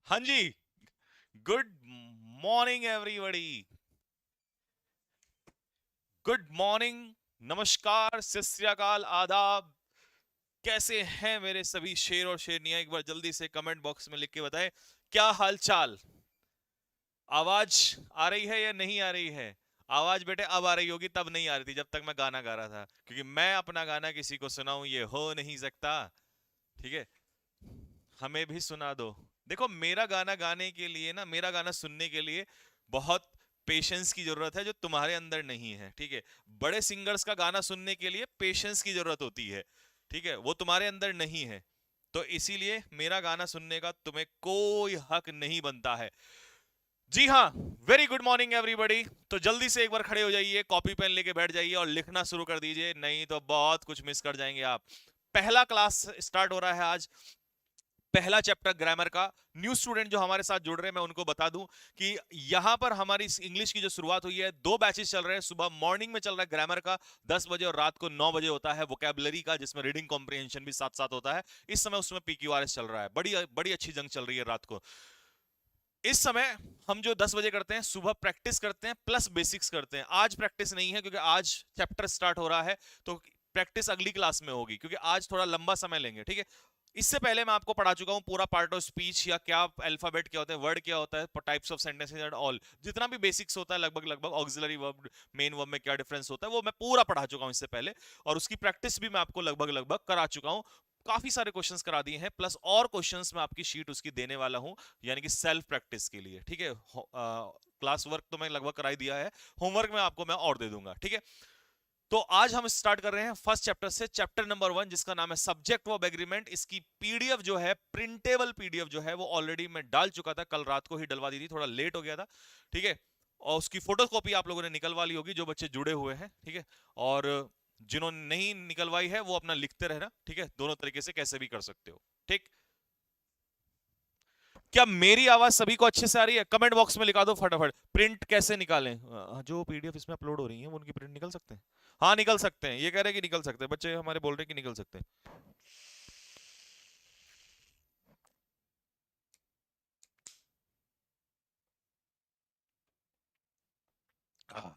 हाँ जी। Good morning everybody. Good morning. नमस्कार, सत श्री अकाल, आदाब। कैसे हैं मेरे सभी शेर और शेरनियां? एक बार जल्दी से कमेंट बॉक्स में लिख के बताएं क्या हाल चाल। आवाज आ रही है या नहीं आ रही है? आवाज बेटे अब आ रही होगी, तब नहीं आ रही थी जब तक मैं गाना गा रहा था, क्योंकि मैं अपना गाना किसी को सुनाऊं ये हो नहीं सकता। ठीक है, हमें भी सुना दो। देखो, मेरा गाना गाने के लिए ना, मेरा गाना सुनने के लिए बहुत पेशेंस की जरूरत है, जो तुम्हारे अंदर नहीं है। ठीक है, बड़े सिंगर्स का गाना सुनने के लिए पेशेंस की जरूरत होती है। ठीक है, वो तुम्हारे अंदर नहीं है, तो इसीलिए मेरा गाना सुनने का तुम्हें कोई हक नहीं बनता है। जी हाँ, वेरी गुड मॉर्निंग एवरीबॉडी। तो जल्दी से एक बार खड़े हो जाइए, कॉपी पेन लेके बैठ जाइए और लिखना शुरू कर दीजिए, नहीं तो बहुत कुछ मिस कर जाएंगे आप। पहला क्लास स्टार्ट हो रहा है आज, पहला चैप्टर ग्रामर का। न्यू स्टूडेंट जो हमारे साथ जुड़ रहे हैं, मैं उनको बता दूं कि यहां पर हमारी इंग्लिश की जो शुरुआत हुई है, दो बैचेस चल रहे हैं। सुबह मॉर्निंग में चल रहा है ग्रामर का 10 बजे, और रात को 9 बजे होता है वोकैबुलरी का, जिसमें रीडिंग कॉम्प्रिहेंशन भी साथ साथ होता है। इस समय उसमें पीक्यूआरएस चल रहा है, बड़ी बड़ी अच्छी जंग चल रही है रात को। इस समय हम जो 10 बजे करते हैं, सुबह प्रैक्टिस करते हैं प्लस बेसिक्स करते हैं। आज प्रैक्टिस नहीं है क्योंकि आज चैप्टर स्टार्ट हो रहा है, तो प्रैक्टिस अगली क्लास में होगी, क्योंकि आज थोड़ा लंबा समय लेंगे। ठीक है, इससे पहले मैं आपको पढ़ा चुका हूं पूरा पार्ट ऑफ स्पीच, या क्या अल्फाबेट क्या होता है, वर्ड क्या होता है, types of sentences and all, जितना भी बेसिक्स होता है लगभग लगभग, ऑक्सिलरी वर्ब मेन वर्ब में क्या डिफरेंस होता है, वो मैं पूरा पढ़ा चुका हूं इससे पहले। और उसकी प्रैक्टिस भी मैं आपको लगभग लगभग करा चुका हूं। काफी सारे क्वेश्चंस करा दिए हैं, प्लस और क्वेश्चंस मैं आपकी शीट उसकी देने वाला हूं, यानी कि सेल्फ प्रैक्टिस के लिए। ठीक है, क्लास वर्क तो मैं लगभग कराई दिया है, होमवर्क में आपको मैं और दे दूंगा। ठीक है, तो आज हम स्टार्ट कर रहे हैं फर्स्ट चैप्टर से, चैप्टर नंबर 1, जिसका नाम है सब्जेक्ट वर्ब एग्रीमेंट। इसकी पीडीएफ जो है, प्रिंटेबल पीडीएफ जो है, वो ऑलरेडी मैं डाल चुका था, कल रात को ही डलवा दी थी, थोड़ा लेट हो गया था। ठीक है, और उसकी फोटोकॉपी आप लोगों ने निकलवा ली होगी, जो बच्चे जुड़े हुए हैं। ठीक है, और जिन्होंने नहीं निकलवाई है वो अपना लिखते रहना। ठीक है, दोनों तरीके से कैसे भी कर सकते हो। ठीक, क्या मेरी आवाज सभी को अच्छे से आ रही है? कमेंट बॉक्स में लिखा दो फटाफट, प्रिंट कैसे निकालें। जो पीडीएफ इसमें अपलोड हो रही है, वो उनकी प्रिंट निकल सकते हैं? हाँ, निकल सकते हैं, ये कह रहे हैं कि निकल सकते हैं, बच्चे हमारे बोल रहे हैं कि निकल सकते हैं। हाँ,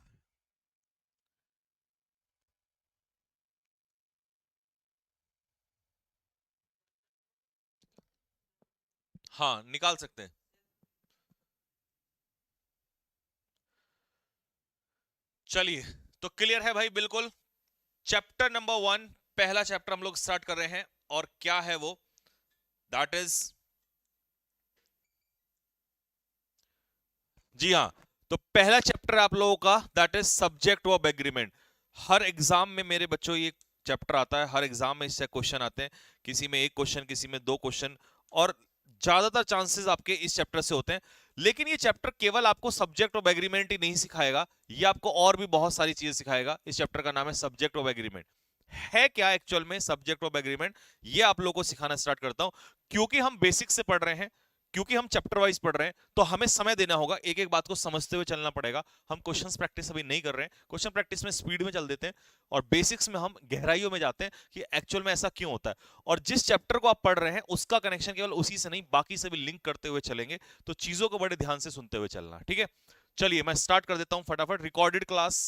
हाँ, निकाल सकते हैं। चलिए, तो क्लियर है भाई, बिल्कुल। चैप्टर नंबर 1, पहला चैप्टर हम लोग स्टार्ट कर रहे हैं, और क्या है वो? दैट इज, जी हाँ, तो पहला चैप्टर आप लोगों का that is subject verb agreement. Her exam में मेरे बच्चों ये चैप्टर आता है, हर एग्जाम में इससे क्वेश्चन आते हैं, किसी में एक क्वेश्चन, किसी में दो क्वेश्चन, और ज्यादातर चांसेस आपके इस चैप्टर से होते हैं। लेकिन ये चैप्टर केवल आपको सब्जेक्ट ऑफ एग्रीमेंट ही नहीं सिखाएगा, ये आपको और भी बहुत सारी चीजें सिखाएगा। इस चैप्टर का नाम है सब्जेक्ट ऑफ एग्रीमेंट। है क्या एक्चुअल में सब्जेक्ट ऑफ एग्रीमेंट, ये आप लोगों को सिखाना स्टार्ट करता हूं। क्योंकि हम बेसिक से पढ़ रहे हैं, क्योंकि हम चैप्टर वाइज पढ़ रहे हैं, तो हमें समय देना होगा, एक एक बात को समझते हुए चलना पड़ेगा। हम क्वेश्चंस प्रैक्टिस अभी नहीं कर रहे हैं, क्वेश्चन प्रैक्टिस में स्पीड में चल देते हैं, और बेसिक्स में हम गहराइयों में जाते हैं कि एक्चुअल में ऐसा क्यों होता है। और जिस चैप्टर को आप पढ़ रहे हैं, उसका कनेक्शन केवल उसी से नहीं, बाकी से भी लिंक करते हुए चलेंगे। तो चीजों को बड़े ध्यान से सुनते हुए चलना। ठीक है, चलिए मैं स्टार्ट कर देता हूं फटाफट। रिकॉर्डेड क्लास,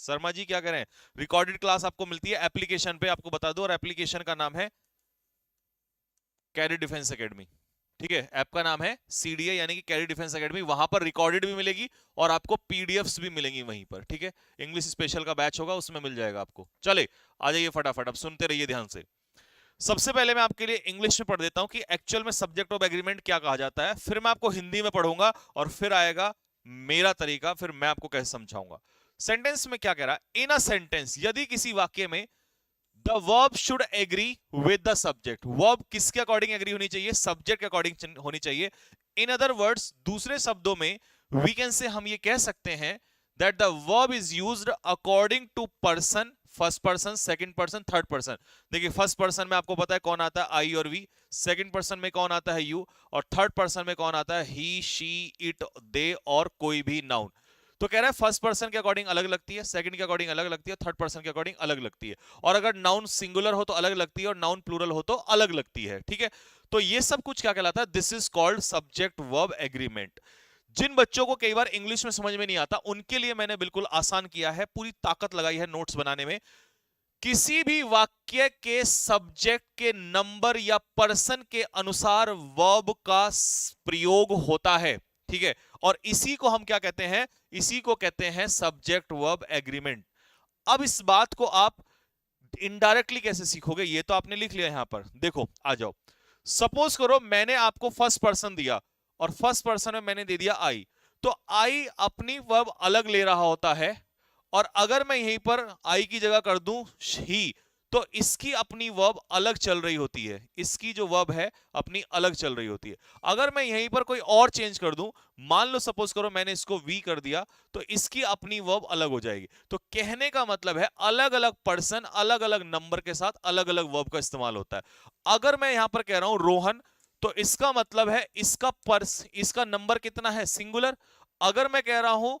शर्मा जी क्या करें, रिकॉर्डेड क्लास आपको मिलती है एप्लीकेशन पे, आपको बता दो, और एप्लीकेशन का नाम है कैरियर डिफेंस एकेडमी। ठीक है, ऐप का नाम है सीडीए, यानी कि कैरियर डिफेंस एकेडमी। वहां पर रिकॉर्डेड भी मिलेगी और आपको पीडीएफ्स भी मिलेंगी वहीं पर। ठीक है, इंग्लिश स्पेशल का बैच होगा, उसमें मिल जाएगा आपको। चले, आ जाइए फटाफट, अब सुनते रहिए ध्यान से। सबसे पहले मैं आपके लिए इंग्लिश में पढ़ देता हूं कि एक्चुअल में सब्जेक्ट ऑफ एग्रीमेंट क्या कहा जाता है, फिर मैं आपको हिंदी में पढ़ूंगा, और फिर आएगा मेरा तरीका, फिर मैं आपको कैसे समझाऊंगा। सेंटेंस में क्या कह रहा है? इन अ सेंटेंस, यदि किसी वाक्य में the verb should agree with the subject, verb किसके अकॉर्डिंग एग्री होनी चाहिए? सब्जेक्ट के अकॉर्डिंग होनी चाहिए। इन अदर वर्ड्स, दूसरे शब्दों में, वी कैन से, हम ये कह सकते हैं that the verb is used according to person, first person, second person, third person. देखिए, फर्स्ट पर्सन में आपको पता है कौन आता है? आई और वी। सेकंड पर्सन में कौन आता है? यू। और थर्ड पर्सन में कौन आता है? ही, शी, इट, दे, और कोई भी नाउन। तो कह रहा है फर्स्ट पर्सन के अकॉर्डिंग अलग लगती है, सेकंड के अकॉर्डिंग अलग लगती है, थर्ड पर्सन के अकॉर्डिंग अलग लगती है, और अगर नाउन सिंगुलर हो तो अलग लगती है और नाउन प्लूरल हो तो अलग लगती है। ठीक है, तो ये सब कुछ क्या कहलाता है? This is called subject verb agreement. जिन बच्चों को कई बार इंग्लिश में समझ में नहीं आता उनके लिए मैंने बिल्कुल आसान किया है, पूरी ताकत लगाई है नोट्स बनाने में। किसी भी वाक्य के सब्जेक्ट के नंबर या पर्सन के अनुसार वर्ब का प्रयोग होता है। ठीक है, और इसी को हम क्या कहते हैं? इसी को कहते हैं सब्जेक्ट वर्ब एग्रीमेंट। अब इस बात को आप इनडायरेक्टली कैसे सीखोगे? ये तो आपने लिख लिया यहां पर, देखो आ जाओ। सपोज करो मैंने आपको फर्स्ट पर्सन दिया और फर्स्ट पर्सन में मैंने दे दिया आई, तो आई अपनी वर्ब अलग ले रहा होता है, और अगर मैं यहीं पर आई की जगह कर दूं ही, तो इसकी अपनी वर्ब अलग चल रही होती है, इसकी जो वर्ब है अपनी अलग चल रही होती है। अगर मैं यहीं पर कोई और चेंज कर दूं, मान लो सपोज करो मैंने इसको वी कर दिया, तो इसकी अपनी वर्ब अलग हो जाएगी। तो कहने का मतलब है अलग अलग पर्सन अलग अलग नंबर के साथ अलग अलग वर्ब का इस्तेमाल होता है। अगर मैं यहां पर कह रहा हूं रोहन, तो इसका मतलब है इसका नंबर कितना है? सिंगुलर। अगर मैं कह रहा हूं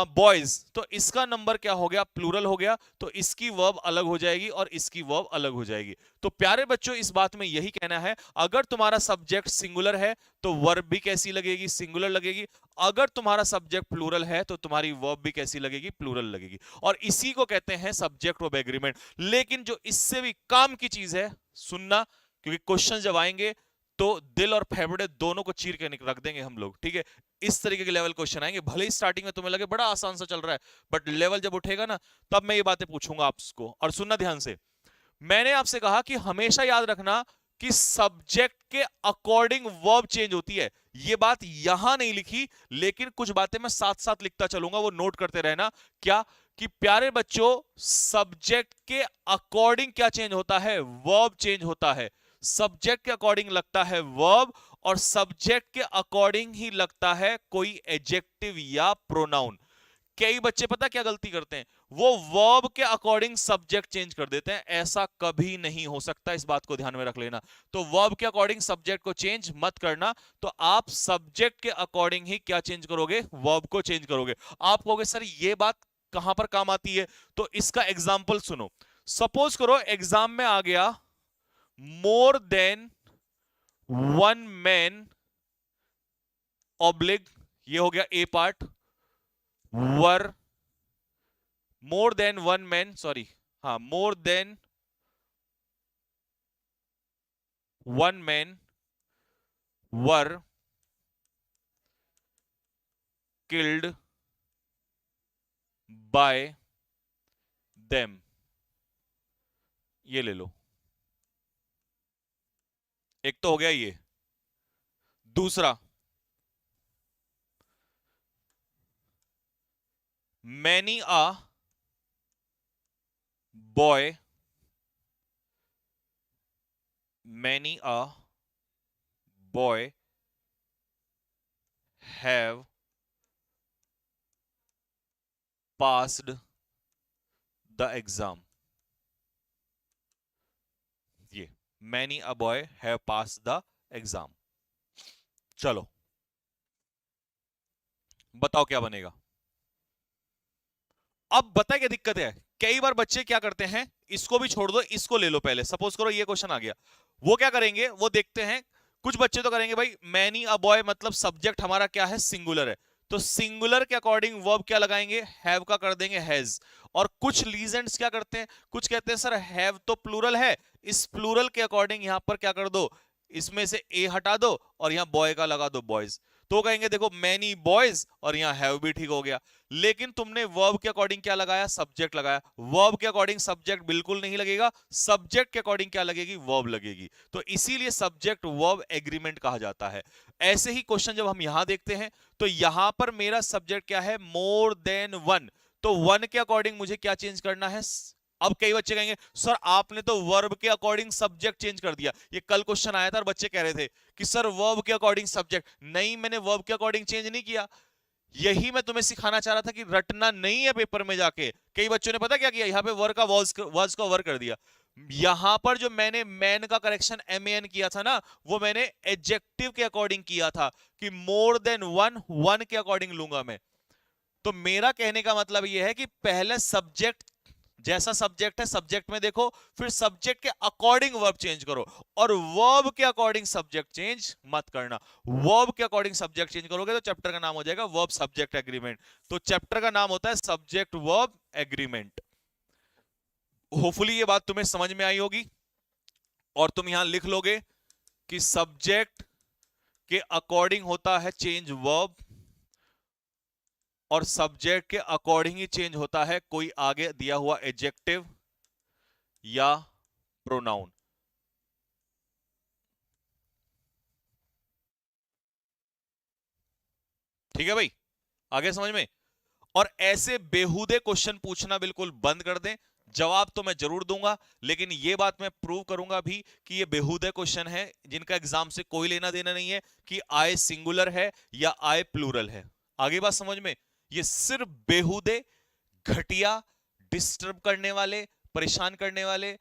बॉयज, तो इसका नंबर क्या हो गया? प्लूरल हो गया, तो इसकी वर्ब अलग हो जाएगी और इसकी वर्ब अलग हो जाएगी। तो प्यारे बच्चों इस बात में यही कहना है, अगर तुम्हारा सब्जेक्ट सिंगुलर है तो वर्ब भी कैसी लगेगी? सिंगुलर लगेगी। अगर तुम्हारा सब्जेक्ट प्लूरल है तो तुम्हारी वर्ब भी कैसी लगेगी? प्लूरल लगेगी। और इसी को कहते हैं सब्जेक्ट वर्ब एग्रीमेंट। लेकिन जो इससे भी काम की चीज है, सुनना, क्योंकि क्वेश्चन जब आएंगे तो दिल और फेफड़े दोनों को चीर के रख देंगे हम लोग। ठीक है, इस तरीके के लेवल क्वेश्चन आएंगे। भले ही स्टार्टिंग में तुम्हें लगे बड़ा आसान सा चल रहा है, बट लेवल जब उठेगा ना, तब मैं ये बातें पूछूंगा आपको। और सुनना ध्यान से, मैंने आपसे कहा कि हमेशा याद रखना कि सब्जेक्ट के अकॉर्डिंग वर्ब चेंज होती है। ये बात यहां नहीं लिखी, लेकिन कुछ बातें मैं साथ साथ लिखता चलूंगा, वो नोट करते रहना। क्या? कि प्यारे बच्चों, सब्जेक्ट के अकॉर्डिंग क्या चेंज होता है? वर्ब चेंज होता है। सब्जेक्ट के अकॉर्डिंग लगता है वर्ब, और सब्जेक्ट के अकॉर्डिंग ही लगता है कोई एडजेक्टिव या प्रोनाउन। कई बच्चे पता क्या गलती करते हैं? वो वर्ब के अकॉर्डिंग सब्जेक्ट चेंज कर देते हैं। ऐसा कभी नहीं हो सकता, इस बात को ध्यान में रख लेना। तो वर्ब के अकॉर्डिंग सब्जेक्ट को चेंज मत करना। तो आप सब्जेक्ट के अकॉर्डिंग ही क्या चेंज करोगे? वर्ब को चेंज करोगे। आप कहोगे सर ये बात कहां पर काम आती है? तो इसका एग्जाम्पल सुनो। सपोज करो एग्जाम में आ गया more than one man oblique, ये हो गया A part, were, more than one man, sorry, हाँ, more than one man were killed by them. ये ले लो, एक तो हो गया ये। दूसरा, many a boy, many a boy have passed the exam. ये many a boy have passed the exam. चलो बताओ क्या बनेगा? अब बताए क्या दिक्कत है? कई बार बच्चे क्या करते हैं, इसको भी छोड़ दो, इसको ले लो पहले। सपोज करो ये क्वेश्चन आ गया, वो क्या करेंगे? वो देखते हैं, कुछ बच्चे तो करेंगे भाई मैनी अ बॉय मतलब सब्जेक्ट हमारा क्या है? सिंगुलर है, तो सिंगुलर के अकॉर्डिंग वर्ब क्या लगाएंगे? हैव का कर देंगे हैज। और कुछ लीजेंड्स क्या करते हैं, कुछ कहते हैं सर हैव तो प्लूरल है, इस प्लूरल के अकॉर्डिंग यहां पर क्या कर दो? इसमें से ए हटा दो और यहां बॉय का लगा दो बॉयज। तो कहेंगे देखो मैनी बॉयज, और यहां हैव भी ठीक हो गया। लेकिन तुमने वर्ब के अकॉर्डिंग क्या लगाया? सब्जेक्ट लगाया। वर्ब के अकॉर्डिंग सब्जेक्ट बिल्कुल नहीं लगेगा, सब्जेक्ट के अकॉर्डिंग क्या लगेगी? वर्ब लगेगी। तो इसीलिए सब्जेक्ट वर्ब एग्रीमेंट कहा जाता है। ऐसे ही क्वेश्चन जब हम यहां देखते हैं, तो यहां पर मेरा सब्जेक्ट क्या है? मोर देन वन। तो वन के अकॉर्डिंग मुझे क्या चेंज करना है? अब कई बच्चे कहेंगे सर आपने तो वर्ब के अकॉर्डिंग सब्जेक्ट चेंज कर दिया। ये कल क्वेश्चन आया था और बच्चे कह रहे थे कि सर वर्ब के अकॉर्डिंग सब्जेक्ट। नहीं, मैंने वर्ब के अकॉर्डिंग चेंज नहीं किया। यही मैं तुम्हें सिखाना चाह रहा था कि रटना नहीं है पेपर में जाके। कई बच्चों ने पता क्या किया? यहाँ पे वर्ब का वर्ज का वर्ब कर दिया। यहां पर जो मैंने मैन का करेक्शन MAN किया था ना, वो मैंने एडजेक्टिव के अकॉर्डिंग किया था कि मोर देन वन, वन के अकॉर्डिंग लूंगा मैं। तो मेरा कहने का मतलब यह है कि पहले सब्जेक्ट, जैसा सब्जेक्ट है सब्जेक्ट में देखो, फिर सब्जेक्ट के अकॉर्डिंग वर्ब चेंज करो, और वर्ब के अकॉर्डिंग सब्जेक्ट चेंज मत करना। वर्ब के अकॉर्डिंग सब्जेक्ट चेंज करोगे तो चैप्टर का नाम हो जाएगा वर्ब सब्जेक्ट एग्रीमेंट। तो चैप्टर का नाम होता है सब्जेक्ट वर्ब एग्रीमेंट। होपफुली ये बात तुम्हें समझ में आई होगी, और तुम यहां लिख लोगे कि सब्जेक्ट के अकॉर्डिंग होता है चेंज वर्ब, और सब्जेक्ट के अकॉर्डिंग ही चेंज होता है कोई आगे दिया हुआ एडजेक्टिव या प्रोनाउन। ठीक है भाई, आगे समझ में। और ऐसे बेहुदे क्वेश्चन पूछना बिल्कुल बंद कर दें। जवाब तो मैं जरूर दूंगा, लेकिन यह बात मैं प्रूव करूंगा भी कि ये बेहुदे क्वेश्चन है जिनका एग्जाम से कोई लेना देना नहीं है कि आई सिंगुलर है या आई प्लूरल है। आगे बात समझ में। ये सिर्फ बेहुदे, घटिया, डिस्टर्ब करने वाले, परेशान करने वाले,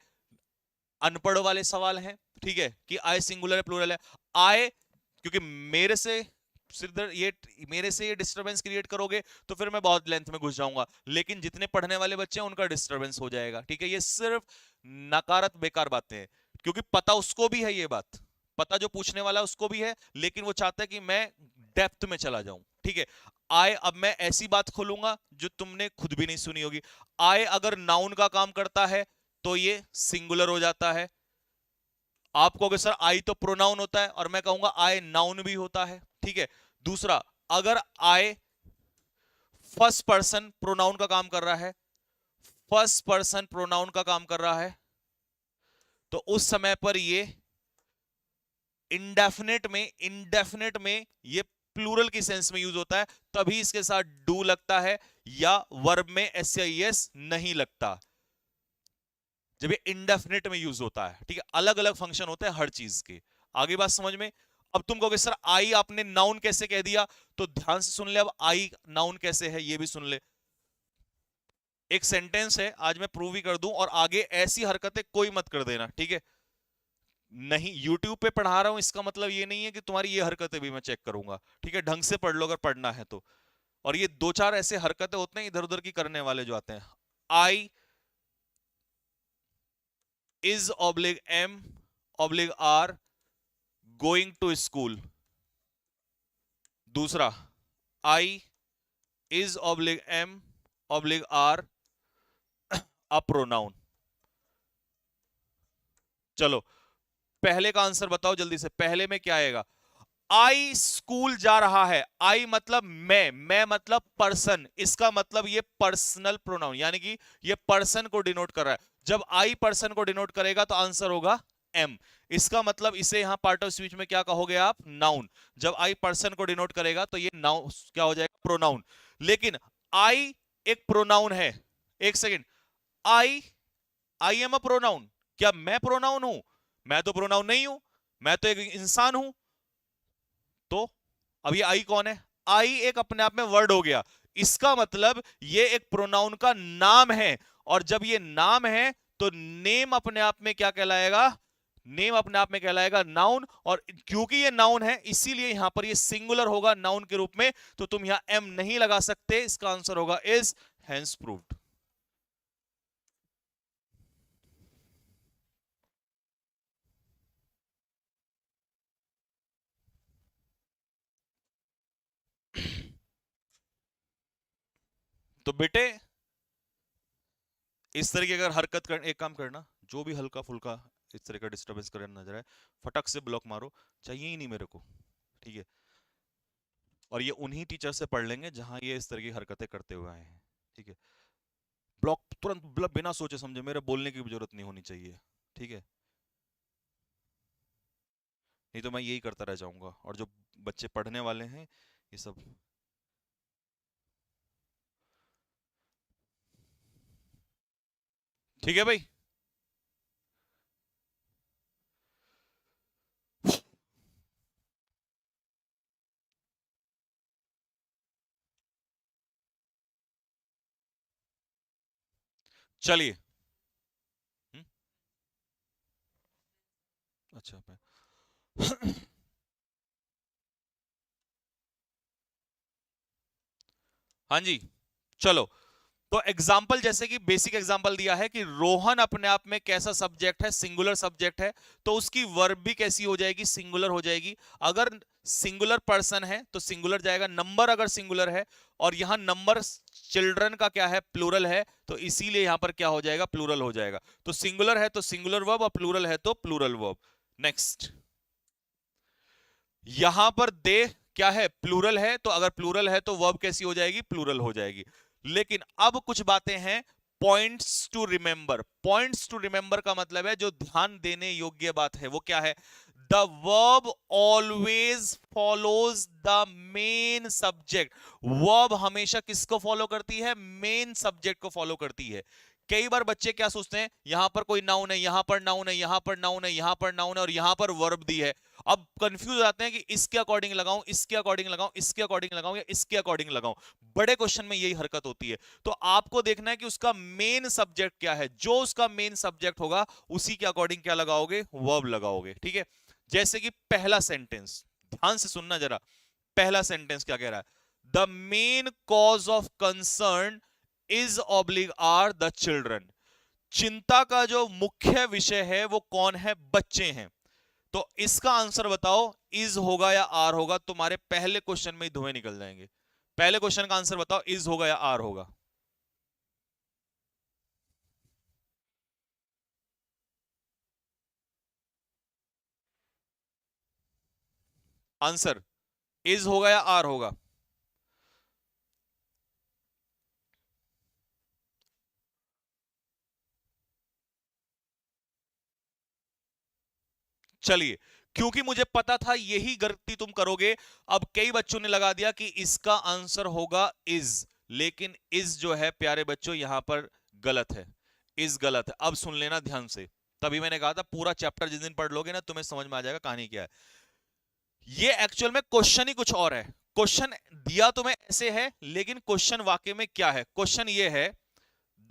अनपढ़ वाले सवाल हैं। ठीक है, कि आई सिंगुलर है प्लूरल है। आई, क्योंकि मेरे से सिर्फ ये मेरे से ये डिस्टरबेंस क्रिएट करोगे तो फिर मैं बहुत लेंथ में घुस जाऊंगा, लेकिन जितने पढ़ने वाले बच्चे हैं उनका डिस्टरबेंस हो जाएगा। ठीक है, ये सिर्फ नकारत बेकार बातें हैं, क्योंकि पता उसको भी है, ये बात पता जो पूछने वाला है उसको भी है, लेकिन वो चाहता है कि मैं डेप्थ में चला जाऊं। ठीक है, आए, अब मैं ऐसी बात खोलूंगा जो तुमने खुद भी नहीं सुनी होगी। आए अगर नाउन का काम करता है तो ये सिंगुलर हो जाता है। आप कहोगे सर आई तो प्रोनाउन होता है, और मैं कहूंगा आई नाउन भी होता है। ठीक है, दूसरा, अगर आई फर्स्ट पर्सन प्रोनाउन का काम कर रहा है, फर्स्ट पर्सन प्रोनाउन का काम कर रहा है, तो उस समय पर ये इंडेफिनेट में ये प्लूरल की सेंस में यूज होता है, तभी इसके साथ डू लगता है, या वर्ब में एस या एस नहीं लगता, जब ये इंडेफिनेट में यूज होता है। ठीक है, अलग अलग फंक्शन होते हैं हर चीज के। आगे बात समझ में। अब तुम कहोगे सर आई आपने नाउन कैसे कह दिया, तो ध्यान से सुन ले, अब आई नाउन कैसे है ये भी सुन ले। एक सेंटेंस है, आज मैं प्रूव ही कर दूं, और आगे ऐसी हरकतें कोई मत कर देना। ठीक है, नहीं यूट्यूब पे पढ़ा रहा हूं इसका मतलब ये नहीं है कि तुम्हारी ये हरकतें भी मैं चेक करूंगा। ठीक है, ढंग से पढ़ लो अगर पढ़ना है तो। और ये दो चार ऐसे हरकतें होते हैं इधर उधर की करने वाले जो आते हैं। I is oblique am oblique are going to school. दूसरा, I is oblique am oblique are a pronoun. चलो पहले का आंसर बताओ जल्दी से, पहले में क्या आएगा। आई स्कूल जा रहा है, आई मतलब मैं मतलब पर्सन, इसका मतलब ये पर्सनल प्रोनाउन, यानी कि ये पर्सन को डिनोट कर रहा है। जब आई पर्सन को डिनोट करेगा तो आंसर होगा एम। इसका मतलब इसे यहां पार्ट ऑफ स्पीच में क्या कहोगे आप, नाउन। जब आई पर्सन को डिनोट करेगा तो ये नाउन क्या हो जाएगा, प्रोनाउन। लेकिन आई एक प्रोनाउन है, एक second, I I am a pronoun, क्या मैं प्रोनाउन हूं? मैं तो प्रोनाउन नहीं हूं, मैं तो एक इंसान हूं। तो अब ये आई कौन है, आई एक अपने आप में वर्ड हो गया, इसका मतलब ये एक प्रोनाउन का नाम है। और जब ये नाम है तो नेम अपने आप में क्या कहलाएगा, नेम अपने आप में कहलाएगा नाउन। और क्योंकि ये नाउन है इसीलिए यहां पर ये सिंगुलर होगा नाउन के रूप में, तो तुम यहां एम नहीं लगा सकते, इसका आंसर होगा इज, हेंस प्रूव्ड। तो बेटे इस तरह की अगर हरकत कर, एक काम करना, जो भी हल्का फुल्का इस तरह का डिस्टरबेंस करने नजर आए, फटक से ब्लॉक मारो, चाहिए ही नहीं मेरे को। ठीक है, और ये उन्हीं टीचर से पढ़ लेंगे जहां ये इस तरह की हरकतें करते हुए आए हैं। ठीक है, ब्लॉक तुरंत, बिना सोचे समझे, मेरे बोलने की भी जरूरत नहीं होनी चाहिए। ठीक है, नहीं तो मैं यही करता रह जाऊंगा, और जो बच्चे पढ़ने वाले हैं ये सब। ठीक है भाई, चलिए। हम्म, अच्छा मैं हाँ जी, चलो, तो एग्जाम्पल, जैसे कि बेसिक एग्जाम्पल दिया है कि रोहन अपने आप में कैसा सब्जेक्ट है, सिंगुलर सब्जेक्ट है, तो उसकी वर्ब भी कैसी हो जाएगी, सिंगुलर हो जाएगी। अगर सिंगुलर पर्सन है तो सिंगुलर जाएगा, नंबर अगर सिंगुलर है, और यहां नंबर चिल्ड्रन का क्या है, प्लूरल है, तो इसीलिए यहां पर क्या हो जाएगा, प्लूरल हो जाएगा। तो सिंगुलर है तो सिंगुलर वर्ब, और प्लूरल है तो प्लूरल वर्ब। नेक्स्ट, यहां पर दे क्या है, प्लूरल है, तो अगर प्लूरल है तो वर्ब कैसी हो जाएगी, प्लूरल हो जाएगी। लेकिन अब कुछ बातें हैं points to remember. Points to remember का मतलब है जो ध्यान देने योग्य बात है, वो क्या है, the verb always follows the main subject. Verb हमेशा किसको फॉलो करती है, मेन सब्जेक्ट को फॉलो करती है। कई बार बच्चे क्या सोचते हैं, यहां पर कोई नाउन है, यहां पर नाउन है, यहां पर नाउन है, यहां पर नाउन है, और यहां पर वर्ब दी है। अब कंफ्यूज हो जाते हैं कि इसके अकॉर्डिंग लगाऊं, इसके अकॉर्डिंग लगाऊं, इसके अकॉर्डिंग लगाऊं, या इसके अकॉर्डिंग लगाऊं। बड़े क्वेश्चन में यही हरकत होती है। तो आपको देखना है कि उसका मेन सब्जेक्ट क्या है, जो उसका मेन सब्जेक्ट होगा उसी के अकॉर्डिंग क्या लगाओगे, वर्ब लगाओगे। ठीक है, जैसे कि पहला सेंटेंस, ध्यान से सुनना जरा। पहला सेंटेंस क्या कह रहा है, the main cause of concern is oblique are the children. चिंता का जो मुख्य विषय है वो कौन है, बच्चे हैं। तो इसका आंसर बताओ, इज होगा या आर होगा। तुम्हारे पहले क्वेश्चन में ही धुएं निकल जाएंगे। पहले क्वेश्चन का आंसर बताओ, इज होगा या आर होगा। आंसर इज होगा या आर होगा। चलिए, क्योंकि मुझे पता था यही गलती तुम करोगे। अब कई बच्चों ने लगा दिया कि इसका आंसर होगा इज, लेकिन इज जो है प्यारे बच्चों यहां पर गलत है। इज गलत है। अब सुन लेना ध्यान से, तभी मैंने कहा था पूरा चैप्टर जिस दिन पढ़ लोगे ना तुम्हें समझ में आ जाएगा कहानी क्या है। ये एक्चुअल में क्वेश्चन ही कुछ और है। क्वेश्चन दिया तुम्हें ऐसे है, लेकिन क्वेश्चन वाकई में क्या है, क्वेश्चन ये है,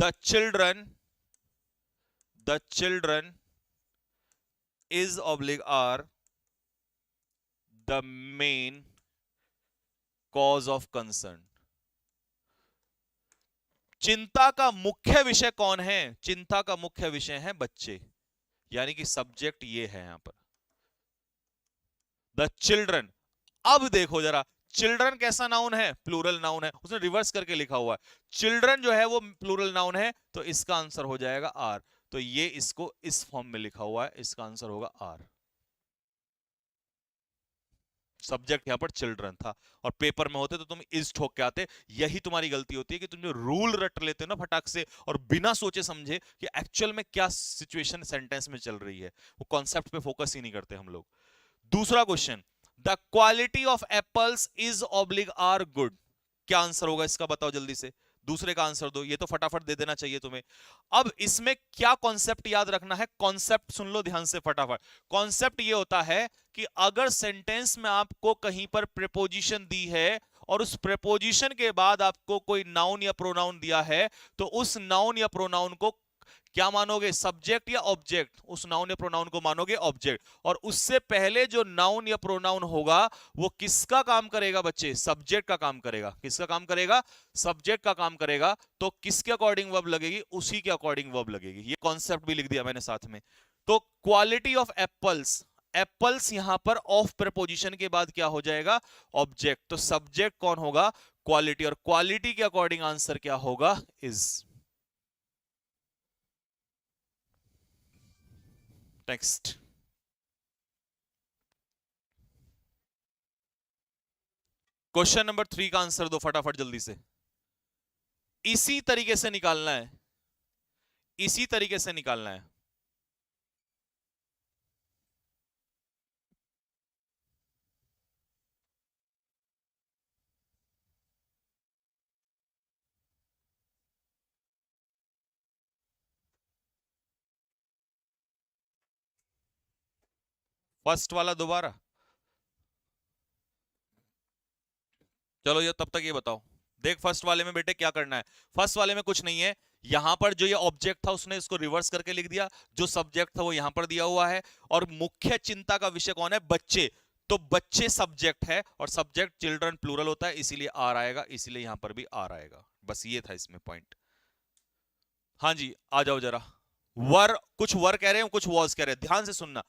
the children is oblique are the main cause of concern। चिंता का मुख्य विषय कौन है, चिंता का मुख्य विषय है बच्चे, यानी कि सब्जेक्ट ये है यहां पर, द चिल्ड्रन। अब देखो जरा, चिल्ड्रन कैसा नाउन है, प्लूरल नाउन है, उसने रिवर्स करके लिखा हुआ है। चिल्ड्रन जो है वो प्लूरल नाउन है, तो इसका आंसर हो जाएगा आर। तो ये इसको इस फॉर्म में लिखा हुआ है, इसका आंसर होगा आर। सब्जेक्ट यहां पर चिल्ड्रन था, और पेपर में होते तो तुम इज ठोक के आते। यही तुम्हारी गलती होती है कि तुम जो रूल रट लेते हो ना फटाक से, और बिना सोचे समझे कि एक्चुअल में क्या सिचुएशन सेंटेंस में चल रही है, वो कॉन्सेप्ट पे फोकस ही नहीं करते हम लोग। दूसरा question, the quality of apples is oblique are good. क्या आंसर होगा इसका, बताओ जल्दी से। दूसरे का आंसर दो, ये तो फटाफट दे देना चाहिए तुम्हें। अब इसमें क्या कॉन्सेप्ट याद रखना है, कॉन्सेप्ट सुन लो ध्यान से फटाफट। कॉन्सेप्ट ये होता है कि अगर सेंटेंस में आपको कहीं पर प्रेपोजिशन दी है, और उस प्रेपोजिशन के बाद आपको कोई नाउन या प्रोनाउन दिया है, तो उस नाउन या प्रोनाउन को क्या मानोगे, सब्जेक्ट या ऑब्जेक्ट। उस नाउन या प्रोनाउन को मानोगे ऑब्जेक्ट, और उससे पहले जो नाउन या प्रोनाउन होगा वो किसका काम करेगा बच्चे, सब्जेक्ट का काम करेगा। किसका काम करेगा, सब्जेक्ट का काम करेगा। तो किसके अकॉर्डिंग वर्ब लगेगी, उसी के अकॉर्डिंग वर्ब लगेगी। ये कॉन्सेप्ट भी लिख दिया मैंने साथ में। तो क्वालिटी ऑफ एप्पल्स, एप्पल्स यहां पर ऑफ प्रेपोजिशन के बाद क्या हो जाएगा, ऑब्जेक्ट। तो सब्जेक्ट कौन होगा, क्वालिटी, और क्वालिटी के अकॉर्डिंग आंसर क्या होगा, इज। नेक्स्ट, क्वेश्चन नंबर 3 का आंसर दो फटाफट जल्दी से। इसी तरीके से निकालना है, इसी तरीके से निकालना है। फर्स्ट वाला दोबारा, चलो ये तब तक ये बताओ। देख फर्स्ट वाले में बेटे क्या करना है, फर्स्ट वाले में कुछ नहीं है। यहां पर जो ये ऑब्जेक्ट था उसने इसको रिवर्स करके लिख दिया, जो सब्जेक्ट था वो यहां पर दिया हुआ है, और मुख्य चिंता का विषय कौन है, बच्चे। तो बच्चे सब्जेक्ट है, और सब्जेक्ट चिल्ड्रन प्लूरल होता है, इसीलिए आर आएगा, इसीलिए यहां पर भी आर आएगा। बस ये था इसमें पॉइंट। हाँ जी, आ जाओ जरा। कुछ वर कह रहे हैं, कुछ वॉज कह रहे हैं, ध्यान से सुनना।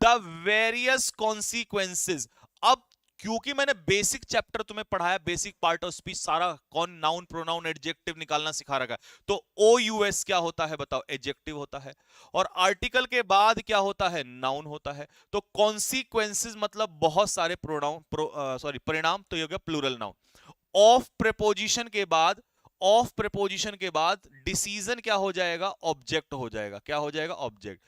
The various consequences. अब क्योंकि मैंने बेसिक चैप्टर तुम्हें पढ़ाया, बेसिक पार्ट ऑफ स्पीच सारा, कौन नाउन प्रोनाउन एडजेक्टिव निकालना सिखा रखा है, तो ओ यू एस क्या होता है बताओ? एडजेक्टिव होता है। और आर्टिकल के बाद क्या होता है? नाउन होता है। तो कॉन्सिक्वेंसेज मतलब बहुत सारे प्रोनाउन, सॉरी परिणाम, तो ये हो गया प्लूरल नाउन। ऑफ प्रेपोजिशन के बाद, ऑफ प्रेपोजिशन के बाद डिसीजन क्या हो जाएगा? ऑब्जेक्ट हो जाएगा। क्या हो जाएगा? ऑब्जेक्ट।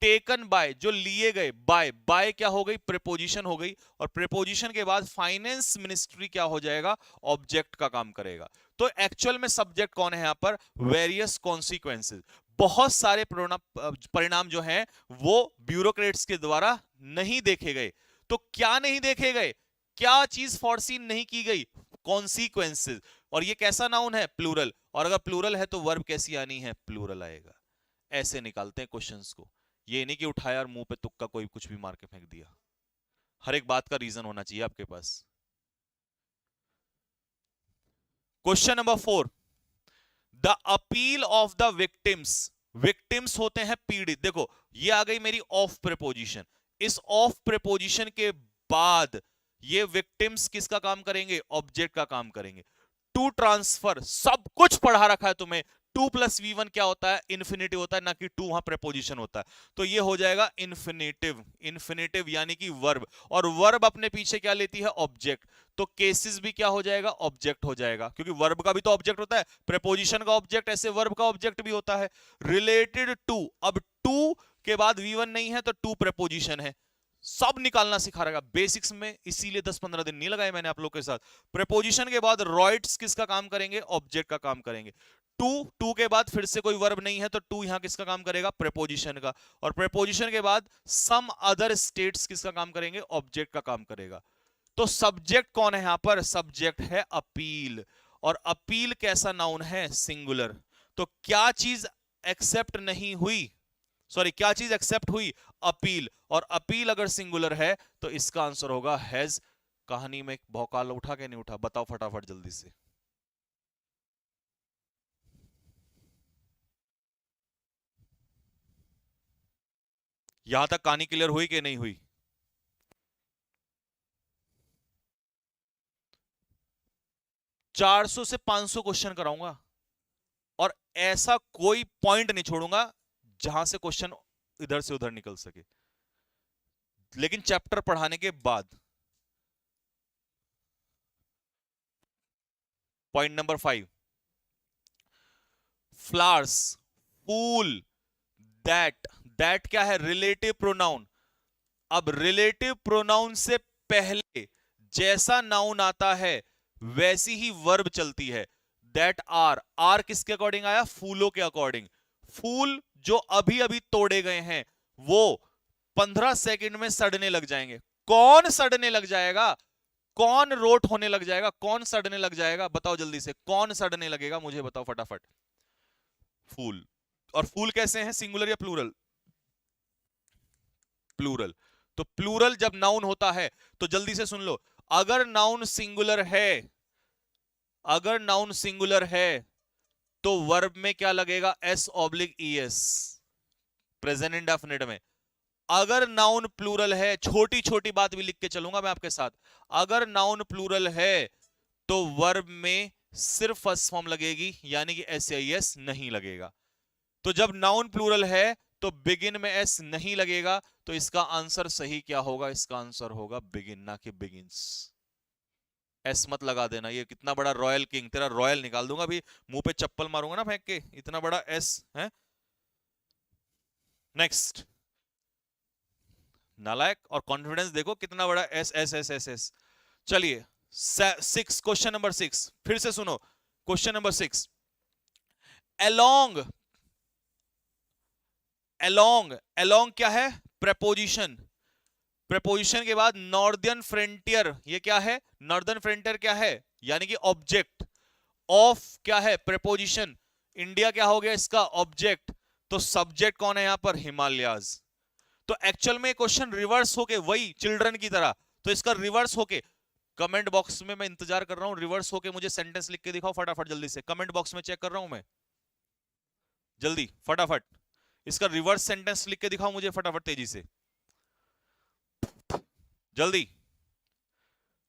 टेकन बाय, जो लिए गए, बाय, बाय क्या हो गई? प्रेपोजिशन हो गई। और प्रेपोजिशन के बाद फाइनेंस मिनिस्ट्री क्या हो जाएगा? ऑब्जेक्ट का काम करेगा। तो एक्चुअल में सब्जेक्ट कौन है यहां पर? Various consequences. बहुत सारे परिणाम जो हैं वो ब्यूरोक्रेट्स के द्वारा नहीं देखे गए। तो क्या नहीं देखे गए? क्या चीज फॉरसीन नहीं की गई? कॉन्सिक्वेंसेज। और ये कैसा नाउन है? प्लूरल। और अगर प्लूरल है तो वर्ब कैसी आनी है? प्लूरल आएगा। ऐसे निकालते हैं क्वेश्चंस को। ये नहीं कि उठाया और मुंह पे तुक्का कोई कुछ भी मार के फेंक दिया। हर एक बात का रीजन होना चाहिए आपके पास। Question number 4, the appeal of the victims. Victims होते हैं पीड़ित। देखो ये आ गई मेरी ऑफ प्रेपोजिशन। इस ऑफ प्रेपोजिशन के बाद ये विक्टिम्स किसका काम करेंगे? ऑब्जेक्ट का काम करेंगे। टू ट्रांसफर, सब कुछ पढ़ा रखा है तुम्हें। 2+V1 क्या होता है? इन्फिनेटिव होता है, ना कि टू वहां प्रेपोजिशन होता है। तो ये हो जाएगा इन्फिनेटिव। इन्फिनेटिव यानी कि वर्ब। और वर्ब अपने पीछे क्या लेती है? ऑब्जेक्ट। तो केसेस भी क्या हो जाएगा? ऑब्जेक्ट हो जाएगा, क्योंकि वर्ब का भी तो ऑब्जेक्ट होता है, प्रेपोजिशन का ऑब्जेक्ट, ऐसे वर्ब का ऑब्जेक्ट भी होता है। रिलेटेड टू, अब टू के बाद V1 नहीं है तो टू प्रेपोजिशन है। सब निकालना सिखा रहेगा बेसिक्स में, इसीलिए 10-15 दिन नहीं लगाए मैंने आप लोग के साथ। प्रेपोजिशन के बाद रॉइट्स किसका काम करेंगे? ऑब्जेक्ट का काम करेंगे। टू के बाद फिर से कोई वर्ब नहीं है तो टू यहां किसका काम करेगा? प्रेपोजिशन का। और प्रेपोजिशन के बाद सम अदर स्टेट्स किसका काम करेंगे? ऑब्जेक्ट का काम करेगा। तो सब्जेक्ट कौन है यहां पर? सब्जेक्ट है अपील। और अपील कैसा नाउन है? सिंगुलर। तो क्या चीज एक्सेप्ट नहीं हुई? सॉरी, क्या चीज एक्सेप्ट हुई? अपील। और अपील अगर सिंगुलर है तो इसका आंसर होगा हैज। कहानी में भौकाल उठा के नहीं उठा? बताओ फटाफट जल्दी से। यहां तक कहानी क्लियर हुई कि नहीं हुई? ₹400 से 500 क्वेश्चन कराऊंगा और ऐसा कोई पॉइंट नहीं छोड़ूंगा जहां से क्वेश्चन इधर से उधर निकल सके, लेकिन चैप्टर पढ़ाने के बाद। पॉइंट नंबर 5, फ्लावर्स, फूल, दैट। दैट क्या है? Relative pronoun. अब रिलेटिव प्रोनाउन से पहले जैसा नाउन आता है वैसी ही वर्ब चलती है। दैट आर, आर किसके अकॉर्डिंग आया? फूलों के अकॉर्डिंग। फूल जो अभी अभी तोड़े गए हैं वो 15 सेकंड में सड़ने लग जाएंगे। कौन सड़ने लग जाएगा? कौन रोट होने लग जाएगा? कौन सड़ने लग जाएगा? बताओ जल्दी से, कौन सड़ने लगेगा? मुझे बताओ फटाफट। फूल। और फूल कैसे हैं? सिंगुलर या प्लूरल? प्लूरल। तो प्लूरल जब नाउन होता है तो जल्दी से सुन लो, अगर नाउन सिंगुलर है, अगर नाउन सिंगुलर है तो वर्ब में क्या लगेगा? S/ES, प्रेजेंट इंडेफिनिट में। अगर नाउन प्लूरल है, छोटी छोटी बात भी लिख के चलूंगा मैं आपके साथ, अगर नाउन प्लूरल है तो वर्ब में सिर्फ फर्स्ट फॉर्म लगेगी, यानी कि SIS नहीं लगेगा। तो जब नाउन प्लूरल है तो बिगिन में S नहीं लगेगा, तो इसका आंसर सही क्या होगा? इसका आंसर होगा बिगिन, ना कि बिगिंस। एस मत लगा देना, ये कितना बड़ा रॉयल किंग, तेरा रॉयल निकाल दूंगा अभी, मुंह पे चप्पल मारूंगा ना फेंक के, इतना बड़ा एस है। नेक्स्ट, नालायक। और कॉन्फिडेंस देखो कितना बड़ा S S S S S. चलिए 6, क्वेश्चन नंबर 6 फिर से सुनो। Question number 6, along. Along, along क्या है? प्रेपोजिशन। प्रेपोजिशन के बाद नॉर्दर्न फ्रंटियर, ये क्या है? नॉर्दर्न फ्रंटियर क्या है? यानी कि ऑब्जेक्ट। ऑफ क्या है? प्रेपोजिशन। इंडिया क्या हो गया इसका? ऑब्जेक्ट। तो सब्जेक्ट कौन है यहां पर? हिमालयाज। तो एक्चुअल में क्वेश्चन रिवर्स होके, वही चिल्ड्रन की तरह, तो इसका रिवर्स होके कमेंट बॉक्स में मैं इंतजार कर रहा हूं, रिवर्स होके मुझे सेंटेंस लिख के दिखाओ फटाफट जल्दी से, कमेंट बॉक्स में चेक कर रहा हूं मैं, जल्दी फटाफट इसका रिवर्स सेंटेंस लिख के दिखाओ मुझे फटाफट तेजी से, जल्दी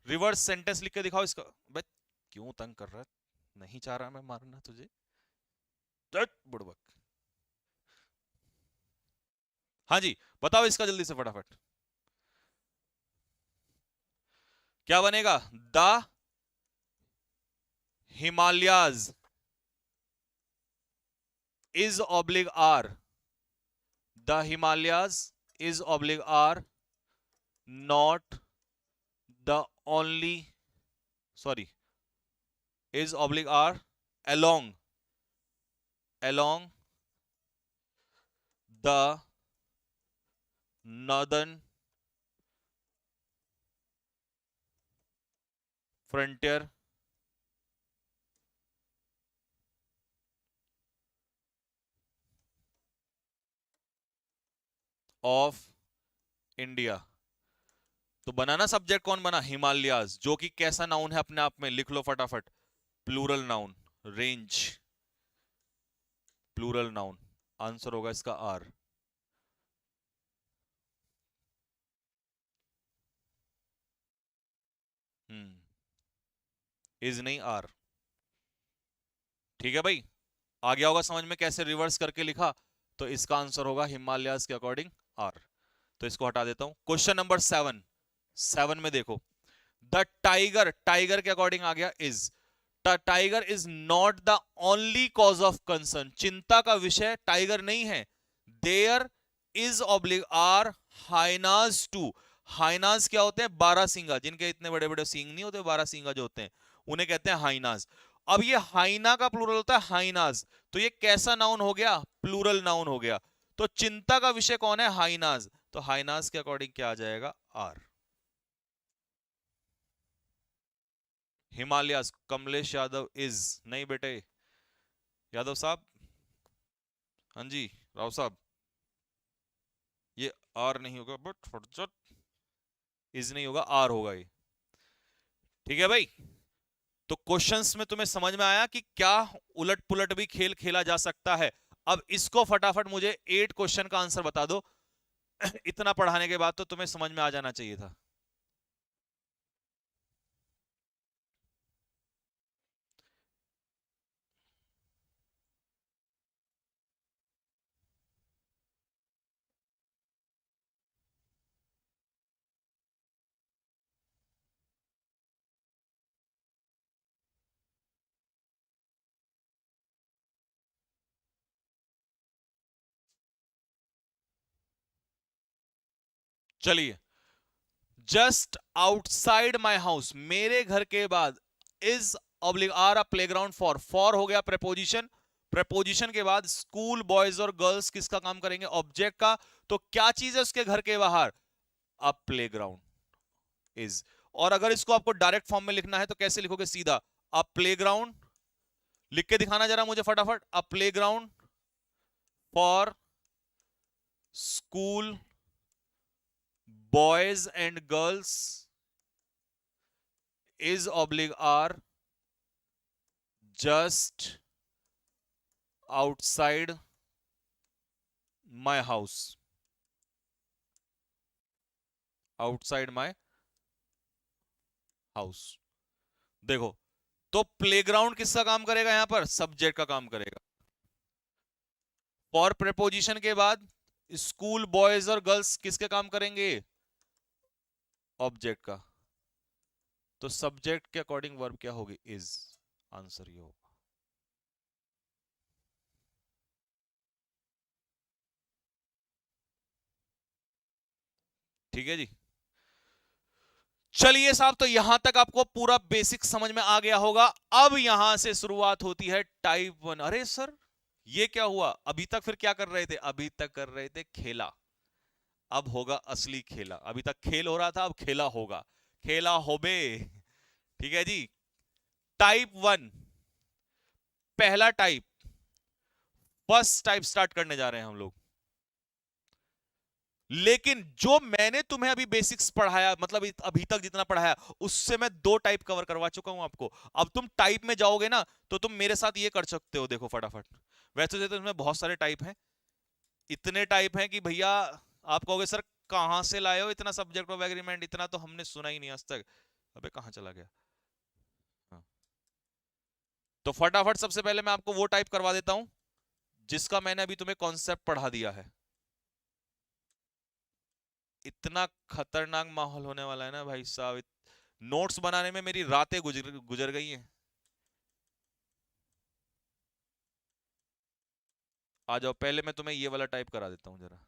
रिवर्स सेंटेंस लिख के दिखाओ इसका। बे क्यों तंग कर रहा है, नहीं चाह रहा मैं मारना तुझे, बुड़बक। हाँ जी बताओ इसका जल्दी से फटाफट, क्या बनेगा? The Himalayas is oblique are, the Himalayas is oblique are not the only, sorry, is oblique are along the northern frontier of India। तो बनाना सब्जेक्ट कौन बना? हिमालयाज, जो कि कैसा नाउन है अपने आप में, लिख लो फटाफट, plural noun, range plural noun, answer होगा इसका आर। इज नहीं आर, ठीक है भाई, आ गया होगा समझ में कैसे रिवर्स करके लिखा, तो इसका आंसर होगा हिमालयाज के अकॉर्डिंग आर। तो इसको हटा देता हूं। क्वेश्चन नंबर 7 में देखो, द टाइगर, टाइगर के अकॉर्डिंग आ गया is, the tiger is not the only cause of concern, चिंता का विषय टाइगर नहीं है। There is oblique are hyenas too, hyenas क्या होते हैं? 12 सींगा, जिनके इतने बड़े बड़े सींग नहीं होते, 12 सींगा जो होते हैं उन्हें कहते हैं हाइनाज। अब ये हाइना का प्लूरल होता है हाइनाज, तो ये कैसा नाउन हो गया? प्लूरल नाउन हो गया। तो चिंता का विषय कौन है? हाइनाज, तो हाइनाज के अकॉर्डिंग क्या आ जाएगा? आर। हिमालयाज, कमलेश यादव इज नहीं बेटे, यादव साहब, हाँ जी राव साहब, ये आर नहीं होगा, बट फटचट इज नहीं होगा, आर होगा ये, ठीक है भाई। तो क्वेश्चंस में तुम्हें समझ में आया कि क्या उलट पुलट भी खेल खेला जा सकता है। अब इसको फटाफट मुझे 8 क्वेश्चन का आंसर बता दो। इतना पढ़ाने के बाद तो तुम्हें समझ में आ जाना चाहिए था। चलिए, जस्ट आउटसाइड माई हाउस, मेरे घर के बाद, is oblique are a playground for, for हो गया प्रेपोजिशन, प्रेपोजिशन के बाद स्कूल बॉयज और गर्ल्स किसका काम करेंगे? ऑब्जेक्ट का। तो क्या चीज है उसके घर के बाहर? अ प्लेग्राउंड इज। और अगर इसको आपको डायरेक्ट फॉर्म में लिखना है तो कैसे लिखोगे? सीधा अ प्लेग्राउंड, लिख के दिखाना जरा मुझे फटाफट, a playground for school boys and girls is oblique are just outside my house, outside my house। देखो, तो प्लेग्राउंड किसका काम करेगा? यहां पर सब्जेक्ट का काम करेगा। फॉर प्रेपोजिशन के बाद स्कूल बॉयज और गर्ल्स किसके काम करेंगे? ऑब्जेक्ट का। तो सब्जेक्ट के अकॉर्डिंग वर्ब क्या होगी? इज, आंसर ये होगा। ठीक है जी। चलिए साहब, तो यहां तक आपको पूरा बेसिक समझ में आ गया होगा। अब यहां से शुरुआत होती है टाइप 1। अरे सर ये क्या हुआ? अभी तक फिर क्या कर रहे थे? अभी तक कर रहे थे खेला, अब होगा असली खेला। अभी तक खेल हो रहा था, अब खेला होगा, खेला होबे। ठीक है जी। टाइप 1, पहला टाइप, फर्स्ट टाइप स्टार्ट करने जा रहे हैं हम लोग। लेकिन जो मैंने तुम्हें अभी बेसिक्स पढ़ाया, मतलब अभी तक जितना पढ़ाया, उससे मैं 2 टाइप कवर करवा चुका हूं आपको। अब तुम टाइप में जाओगे ना, तो तुम मेरे साथ ये कर सकते हो, देखो फटाफट। वैसे तो इसमें बहुत सारे टाइप हैं, इतने टाइप हैं कि भैया आप कहोगे सर कहां से लाए हो इतना सब्जेक्ट ऑफ एग्रीमेंट, इतना तो हमने सुना ही नहीं आज तक। अबे कहां चला गया। हाँ। तो फटाफट सबसे पहले मैं आपको वो टाइप करवा देता हूं जिसका मैंने अभी तुम्हें कॉन्सेप्ट पढ़ा दिया है। इतना खतरनाक माहौल होने वाला है ना भाई साहब, नोट्स बनाने में मेरी रातें गुजर गुजर गई हैं। आ जाओ, पहले मैं तुम्हें ये वाला टाइप करा देता हूँ जरा।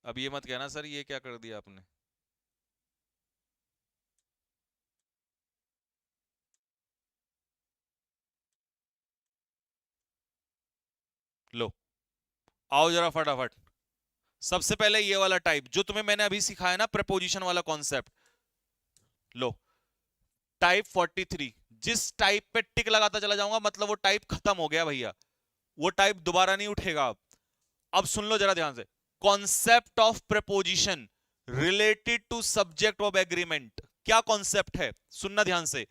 अब ये मत कहना सर ये क्या कर दिया आपने। लो, आओ जरा फटाफट। सबसे पहले ये वाला टाइप जो तुम्हें मैंने अभी सिखाया ना, प्रपोजिशन वाला कॉन्सेप्ट। लो, टाइप 43। जिस टाइप पे टिक लगाता चला जाऊंगा मतलब वो टाइप खत्म हो गया भैया, वो टाइप दोबारा नहीं उठेगा। अब सुन लो जरा ध्यान से। Concept of preposition related to subject of agreement. क्या कॉन्सेप्ट है, सुनना ध्यान से।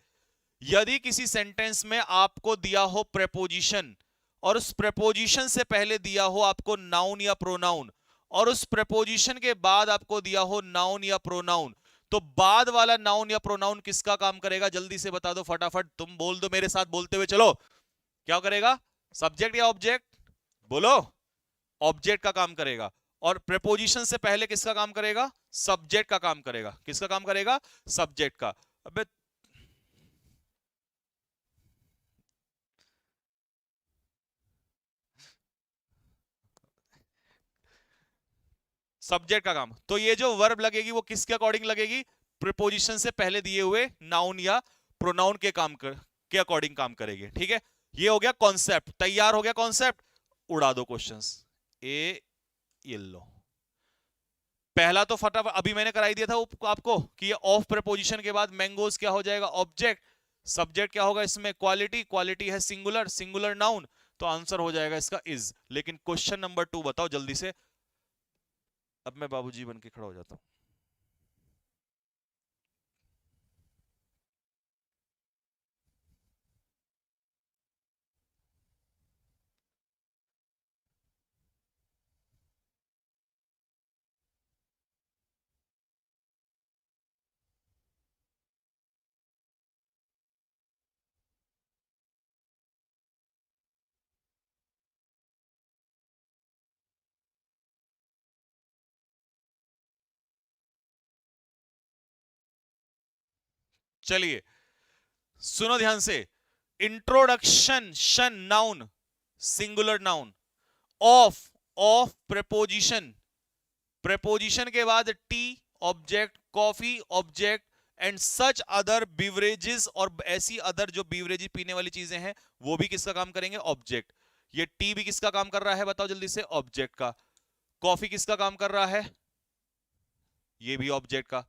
यदि किसी सेंटेंस में आपको दिया हो प्रेपोजिशन, और उस प्रेपोजिशन से पहले दिया हो आपको नाउन या प्रोनाउन, और उस प्रेपोजिशन के बाद आपको दिया हो नाउन या प्रोनाउन, तो बाद वाला नाउन या प्रोनाउन किसका काम करेगा, जल्दी से बता दो फटाफट। तुम बोल दो मेरे साथ बोलते हुए चलो, क्या करेगा, सब्जेक्ट या ऑब्जेक्ट, बोलो। ऑब्जेक्ट का काम करेगा। और प्रेपोजिशन से पहले किसका काम करेगा, सब्जेक्ट का काम करेगा। किसका काम करेगा, सब्जेक्ट का। अबे सब्जेक्ट का काम, तो ये जो वर्ब लगेगी वो किसके अकॉर्डिंग लगेगी, प्रीपोजिशन से पहले दिए हुए नाउन या प्रोनाउन के के अकॉर्डिंग काम करेगी। ठीक है, ये हो गया कॉन्सेप्ट, तैयार हो गया कॉन्सेप्ट। उड़ा दो क्वेश्चंस। ए, ये लो। पहला तो फटाफट अभी मैंने कराई दिया था आपको कि ये ऑफ प्रीपोजिशन के बाद मैंगोज क्या हो जाएगा, ऑब्जेक्ट। सब्जेक्ट क्या होगा इसमें, क्वालिटी। क्वालिटी है सिंगुलर, सिंगुलर नाउन, तो आंसर हो जाएगा इसका इज। लेकिन क्वेश्चन नंबर 2 बताओ जल्दी से। अब मैं बाबूजी बन के खड़ा हो जाता हूं। चलिए सुनो ध्यान से। इंट्रोडक्शन, शन noun, singular noun. Of, of preposition, preposition के बाद T object, coffee object, and such other beverages, और ऐसी अदर जो बिवरेज पीने वाली चीजें हैं वो भी किसका काम करेंगे, ऑब्जेक्ट। ये टी भी किसका काम कर रहा है बताओ जल्दी से, ऑब्जेक्ट का। कॉफी किसका काम कर रहा है, ये भी ऑब्जेक्ट का।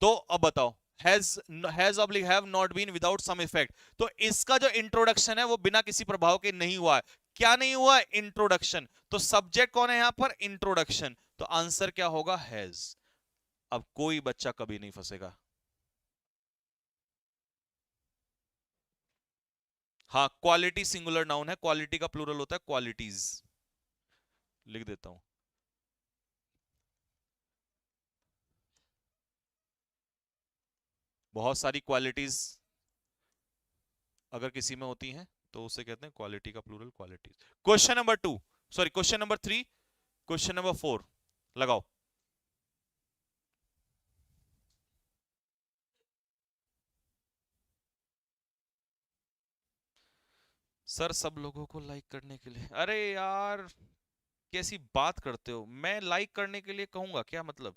तो अब बताओ, has oblique have not been without some effect. तो इसका जो इंट्रोडक्शन है वो बिना किसी प्रभाव के नहीं हुआ है। क्या नहीं हुआ, इंट्रोडक्शन। तो सब्जेक्ट कौन है यहां पर, इंट्रोडक्शन। तो आंसर क्या होगा, हैज। अब कोई बच्चा कभी नहीं फंसेगा। हाँ, क्वालिटी सिंगुलर नाउन है, क्वालिटी का प्लूरल होता है क्वालिटीज। लिख देता हूं। बहुत सारी क्वालिटीज अगर किसी में होती हैं तो उसे कहते हैं क्वालिटी का plural qualities. Question number 2, sorry question number 3, question number 4 लगाओ। सर सब लोगों को लाइक करने के लिए, अरे यार कैसी बात करते हो, मैं लाइक करने के लिए कहूंगा क्या मतलब।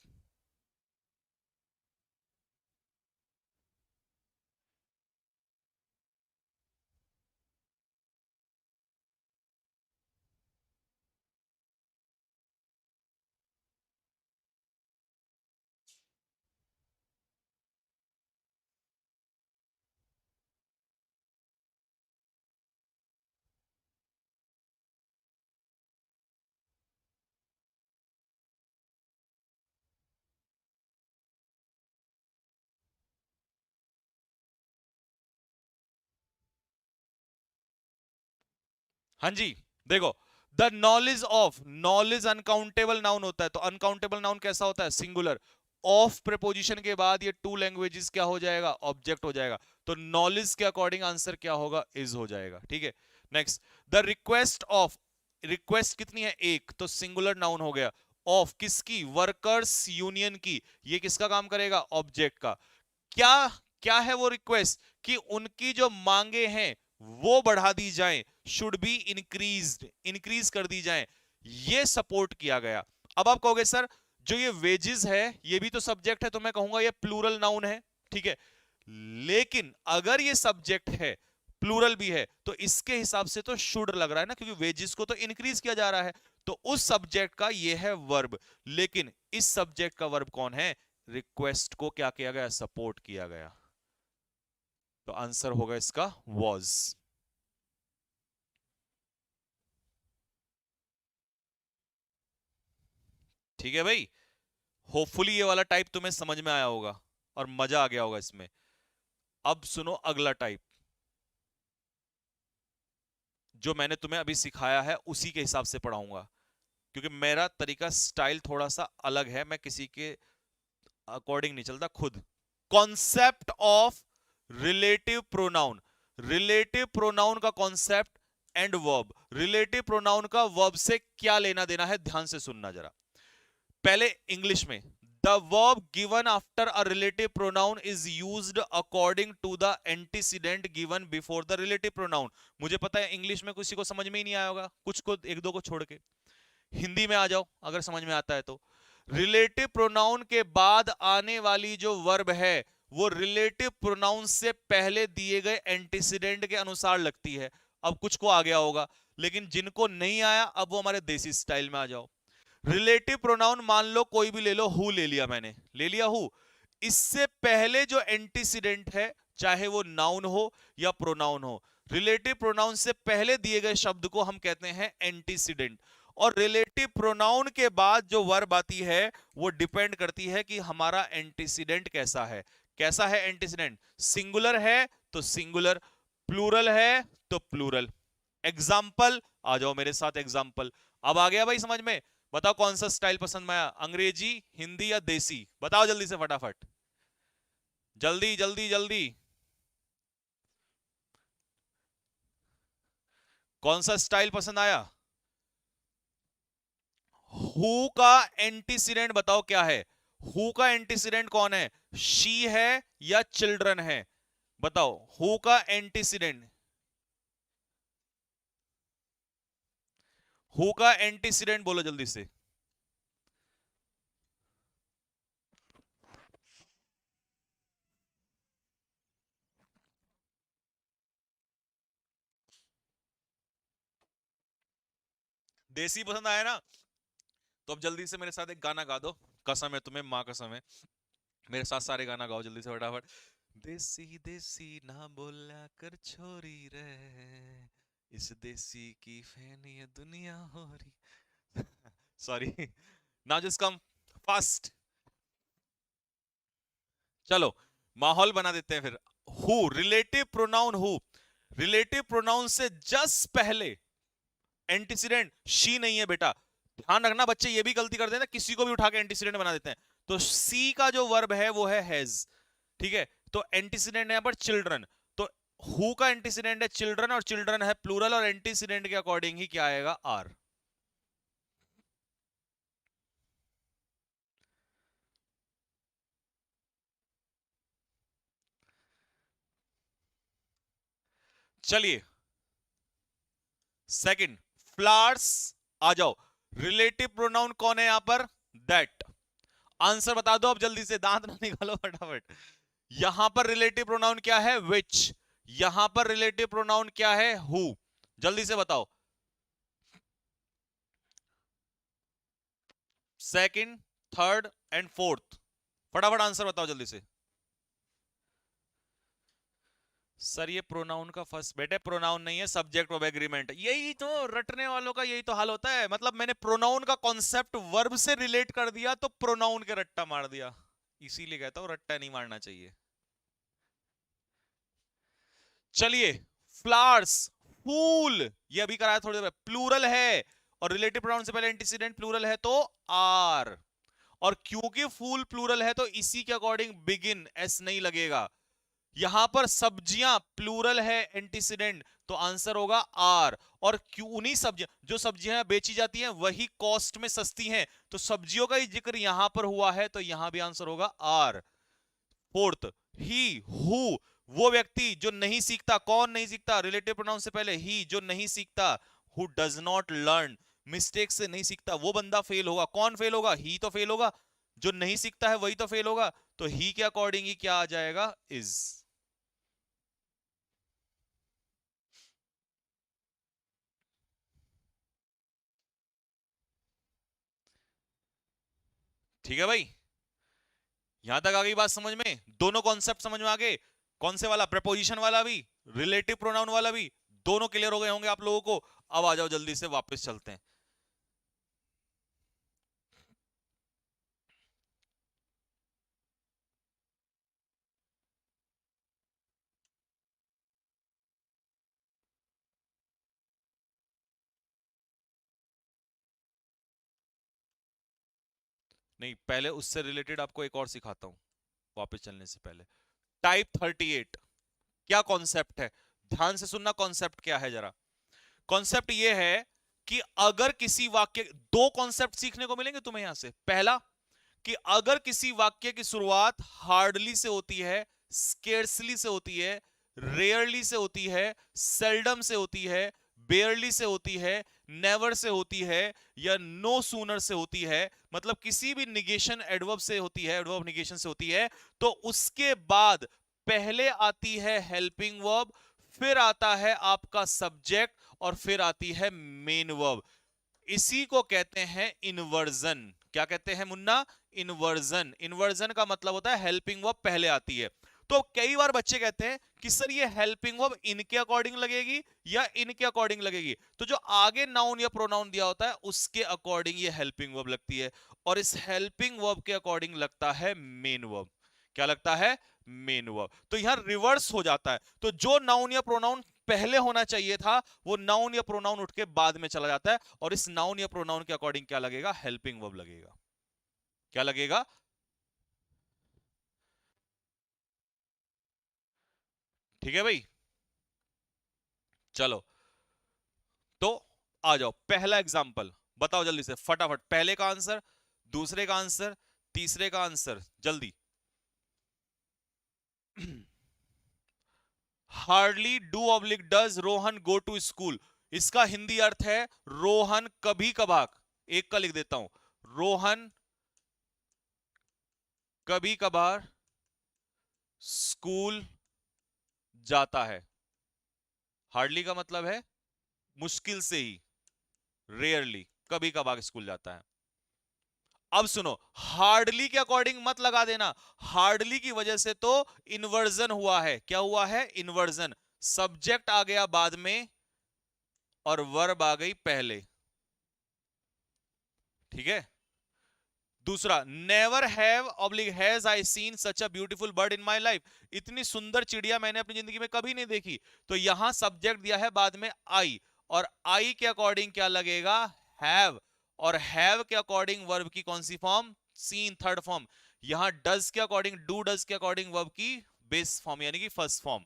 हाँ जी, देखो, the knowledge of, knowledge uncountable noun होता है, तो अनकाउंटेबल नाउन कैसा होता है, सिंगुलर। ऑफ प्रीपोजिशन के बाद ये टू लैंग्वेजेस क्या हो जाएगा, ऑब्जेक्ट हो जाएगा। तो नॉलेज के अकॉर्डिंग आंसर क्या होगा, इज हो जाएगा। ठीक है, next, the request of, request कितनी है, एक, तो सिंगुलर नाउन हो गया। ऑफ किसकी, वर्कर्स यूनियन की, ये किसका काम करेगा, ऑब्जेक्ट का। क्या, क्या है वो रिक्वेस्ट, कि उनकी जो मांगे हैं वो बढ़ा दी जाए, शुड बी इंक्रीज्ड, इंक्रीज कर दी जाए, ये सपोर्ट किया गया। अब आप कहोगे सर जो ये वेजेस है ये भी तो सब्जेक्ट है, तो मैं कहूंगा ये प्लूरल नाउन है। ठीक है, लेकिन अगर ये सब्जेक्ट है, प्लूरल भी है, तो इसके हिसाब से तो शुड लग रहा है ना, क्योंकि वेजेस को तो इंक्रीज किया जा रहा है, तो उस सब्जेक्ट का ये है वर्ब। लेकिन इस सब्जेक्ट का वर्ब कौन है, रिक्वेस्ट को क्या किया गया, सपोर्ट किया गया। तो आंसर होगा इसका वॉज। ठीक है भाई, होपफुली ये वाला टाइप तुम्हें समझ में आया होगा और मजा आ गया होगा इसमें। अब सुनो अगला टाइप, जो मैंने तुम्हें अभी सिखाया है उसी के हिसाब से पढ़ाऊंगा, क्योंकि मेरा तरीका स्टाइल थोड़ा सा अलग है, मैं किसी के अकॉर्डिंग नहीं चलता, खुद। Concept of relative pronoun, relative pronoun का concept and verb. Relative pronoun का वर्ब से क्या लेना देना है, ध्यान से सुनना जरा। पहले इंग्लिश में, the verb given after a relative pronoun is used according to the antecedent given before the relative pronoun. मुझे पता है इंग्लिश में किसी को समझ में ही नहीं आया होगा, कुछ को, एक दो को छोड़ के। हिंदी में आ जाओ अगर समझ में आता है तो। रिलेटिव प्रोनाउन के बाद आने वाली जो वर्ब है वो रिलेटिव प्रोनाउन से पहले दिए गए एंटीसीडेंट के अनुसार लगती है। अब कुछ को आ गया होगा, लेकिन जिनको नहीं आया अब वो हमारे देसी स्टाइल में आ जाओ। रिलेटिव प्रोनाउन मान लो कोई भी ले लो, हु ले लिया मैंने, ले लिया हु, इससे पहले जो एंटीसीडेंट है चाहे वो नाउन हो या प्रोनाउन हो, रिलेटिव प्रोनाउन से पहले दिए गए शब्द को हम कहते हैं एंटीसीडेंट। और रिलेटिव प्रोनाउन के बाद जो वर्ब आती है वो डिपेंड करती है कि हमारा एंटीसीडेंट कैसा है। कैसा है एंटीसीडेंट, सिंगुलर है तो सिंगुलर, प्लूरल है तो प्लूरल। एग्जाम्पल, आ जाओ मेरे साथ एग्जाम्पल। अब आ गया भाई समझ में, बताओ कौन सा स्टाइल पसंद में आया, अंग्रेजी, हिंदी या देसी, बताओ जल्दी से फटाफट, जल्दी जल्दी जल्दी। कौन सा स्टाइल पसंद आया, हु का एंटीसीडेंट बताओ क्या है, हु का एंटीसीडेंट कौन है, शी है या चिल्ड्रन है, बताओ हु का एंटीसीडेंट, हु का एंटीसीडेंट बोलो जल्दी से। देसी पसंद आया ना, तो अब जल्दी से मेरे साथ एक गाना गा दो, कसम है तुम्हें, माँ कसम है, मेरे साथ सारे गाना गाओ जल्दी से फटाफट। देसी देसी ना बोला कर छोरी रे, इस देसी की फैन ये दुनिया हो रही। Sorry, now just come fast. चलो माहौल बना देते हैं फिर। Who, relative pronoun who, relative pronoun से जस्ट पहले एंटीसीडेंट शी नहीं है बेटा। ध्यान रखना बच्चे, ये भी गलती करते हैं ना, किसी को भी उठा के एंटीसीडेंट बना देते हैं। तो सी का जो वर्ब है वो है हैज। ठीक है, तो एंटीसीडेंट है यहाँ पर चिल्ड्रन, तो हु का एंटीसीडेंट है चिल्ड्रन, और चिल्ड्रन है प्लूरल, और एंटीसीडेंट के अकॉर्डिंग ही क्या आएगा, आर। चलिए सेकंड, फ्लावर्स, आ जाओ। रिलेटिव प्रोनाउन कौन है यहां पर, दैट। आंसर बता दो अब जल्दी से, दांत ना निकालो फटाफट। यहां पर रिलेटिव प्रोनाउन क्या है, विच। यहां पर रिलेटिव प्रोनाउन क्या है, हु। जल्दी से बताओ, सेकंड, थर्ड एंड फोर्थ, फटाफट आंसर बताओ जल्दी से। सर ये प्रोनाउन का फर्स्ट, बेटे प्रोनाउन नहीं है, सब्जेक्ट ऑफ एग्रीमेंट। यही तो रटने वालों का यही तो हाल होता है, मतलब मैंने प्रोनाउन का कॉन्सेप्ट वर्ब से रिलेट कर दिया तो प्रोनाउन के रट्टा मार दिया, इसीलिए कहता हूं रट्टा नहीं मारना चाहिए। चलिए फ्लावर्स, फूल, ये अभी कराया थोड़ी देर पहले, प्लूरल है और रिलेटिव प्रोनाउन से पहले एंटीसीडेंट प्लूरल है तो आर, और क्योंकि फूल प्लूरल है तो इसी के अकॉर्डिंग बिगिन एस नहीं लगेगा। यहां पर सब्जियां प्लूरल है एंटीसीडेंट तो आंसर होगा आर, और क्यों उन्हीं सब्जियां जो सब्जियां बेची जाती हैं वही कॉस्ट में सस्ती हैं, तो सब्जियों का ही जिक्र यहां पर हुआ है तो यहां भी आंसर होगा आर। फोर्थ, ही हु, वो व्यक्ति जो नहीं सीखता, कौन नहीं सीखता, रिलेटिव प्रोनाउन से पहले ही, जो नहीं सीखता, who does not learn, mistake से नहीं सीखता, वो बंदा फेल होगा। कौन फेल होगा? ही तो फेल होगा, जो नहीं सीखता है वही तो फेल होगा, तो ही के अकॉर्डिंग ही क्या आ जाएगा? इज। ठीक है भाई, यहां तक आ गई बात समझ में? दोनों कॉन्सेप्ट समझ में आ गए? कौन से वाला? प्रपोजिशन वाला भी, रिलेटिव प्रोनाउन वाला भी, दोनों क्लियर हो गए होंगे आप लोगों को। अब आ जाओ जल्दी से, वापस चलते हैं। नहीं, पहले उससे रिलेटेड आपको एक और सिखाता हूं, वापस चलने से पहले। टाइप 38 क्या कॉन्सेप्ट है? ध्यान से सुनना, कॉन्सेप्ट क्या है जरा। कॉन्सेप्ट ये है कि अगर किसी वाक्य, दो कॉन्सेप्ट सीखने को मिलेंगे तुम्हें यहां से। पहला, कि अगर किसी वाक्य की शुरुआत हार्डली से होती है, स्केर्सली से होती है, रेयरली से होती है, सेल्डम से होती है, बेयरली से होती है, नेवर से होती है, या नो सूनर से होती है, मतलब किसी भी निगेशन एडवर्ब से होती है, एडवर्ब निगेशन से होती है, तो उसके बाद पहले आती है हेल्पिंग वर्ब, फिर आता है आपका सब्जेक्ट, और फिर आती है मेन वर्ब। इसी को कहते हैं इन्वर्जन। क्या कहते हैं मुन्ना? इन्वर्जन। इन्वर्जन का मतलब होता है हेल्पिंग वर्ब पहले आती है। तो कई बार बच्चे कहते हैं कि सर ये हेल्पिंग वर्ब इनके अकॉर्डिंग लगेगी या इनके अकॉर्डिंग लगेगी, तो जो आगे नाउन या प्रोनाउन दिया होता है उसके अकॉर्डिंग ये हेल्पिंग वर्ब लगती है, और इस हेल्पिंग वर्ब के अकॉर्डिंग लगता है मेन वर्ब। क्या लगता है? Main verb. तो यहां रिवर्स हो जाता है, तो जो नाउन या प्रोनाउन पहले होना चाहिए था वो नाउन या प्रोनाउन उठ के बाद में चला जाता है, और इस नाउन या प्रोनाउन के अकॉर्डिंग क्या लगेगा? हेल्पिंग वर्ब लगेगा। क्या लगेगा? ठीक है भाई, चलो तो आ जाओ, पहला एग्जांपल बताओ जल्दी से फटाफट, पहले का आंसर, दूसरे का आंसर, तीसरे का आंसर, जल्दी। Hardly do oblique does Rohan go to school, इसका हिंदी अर्थ है रोहन कभी कभार, एक का लिख देता हूं, रोहन कभी कभार स्कूल जाता है। हार्डली का मतलब है मुश्किल से ही, रेयरली, कभी कभार स्कूल जाता है। अब सुनो, हार्डली के अकॉर्डिंग मत लगा देना, हार्डली की वजह से तो इन्वर्जन हुआ है। क्या हुआ है? इन्वर्जन। सब्जेक्ट आ गया बाद में और वर्ब आ गई पहले। ठीक है। दूसरा, never have oblique has I seen such a beautiful bird in my life, इतनी सुंदर चिड़िया मैंने अपनी जिंदगी में कभी नहीं देखी, तो यहां सब्जेक्ट दिया है बाद में आई, और आई के अकॉर्डिंग क्या लगेगा? हैव, और हैव के अकॉर्डिंग वर्ब की कौन सी फॉर्म? Seen, third form. यहां डज के अकॉर्डिंग, डू डज के अकॉर्डिंग वर्ब की बेस फॉर्म यानी कि first form.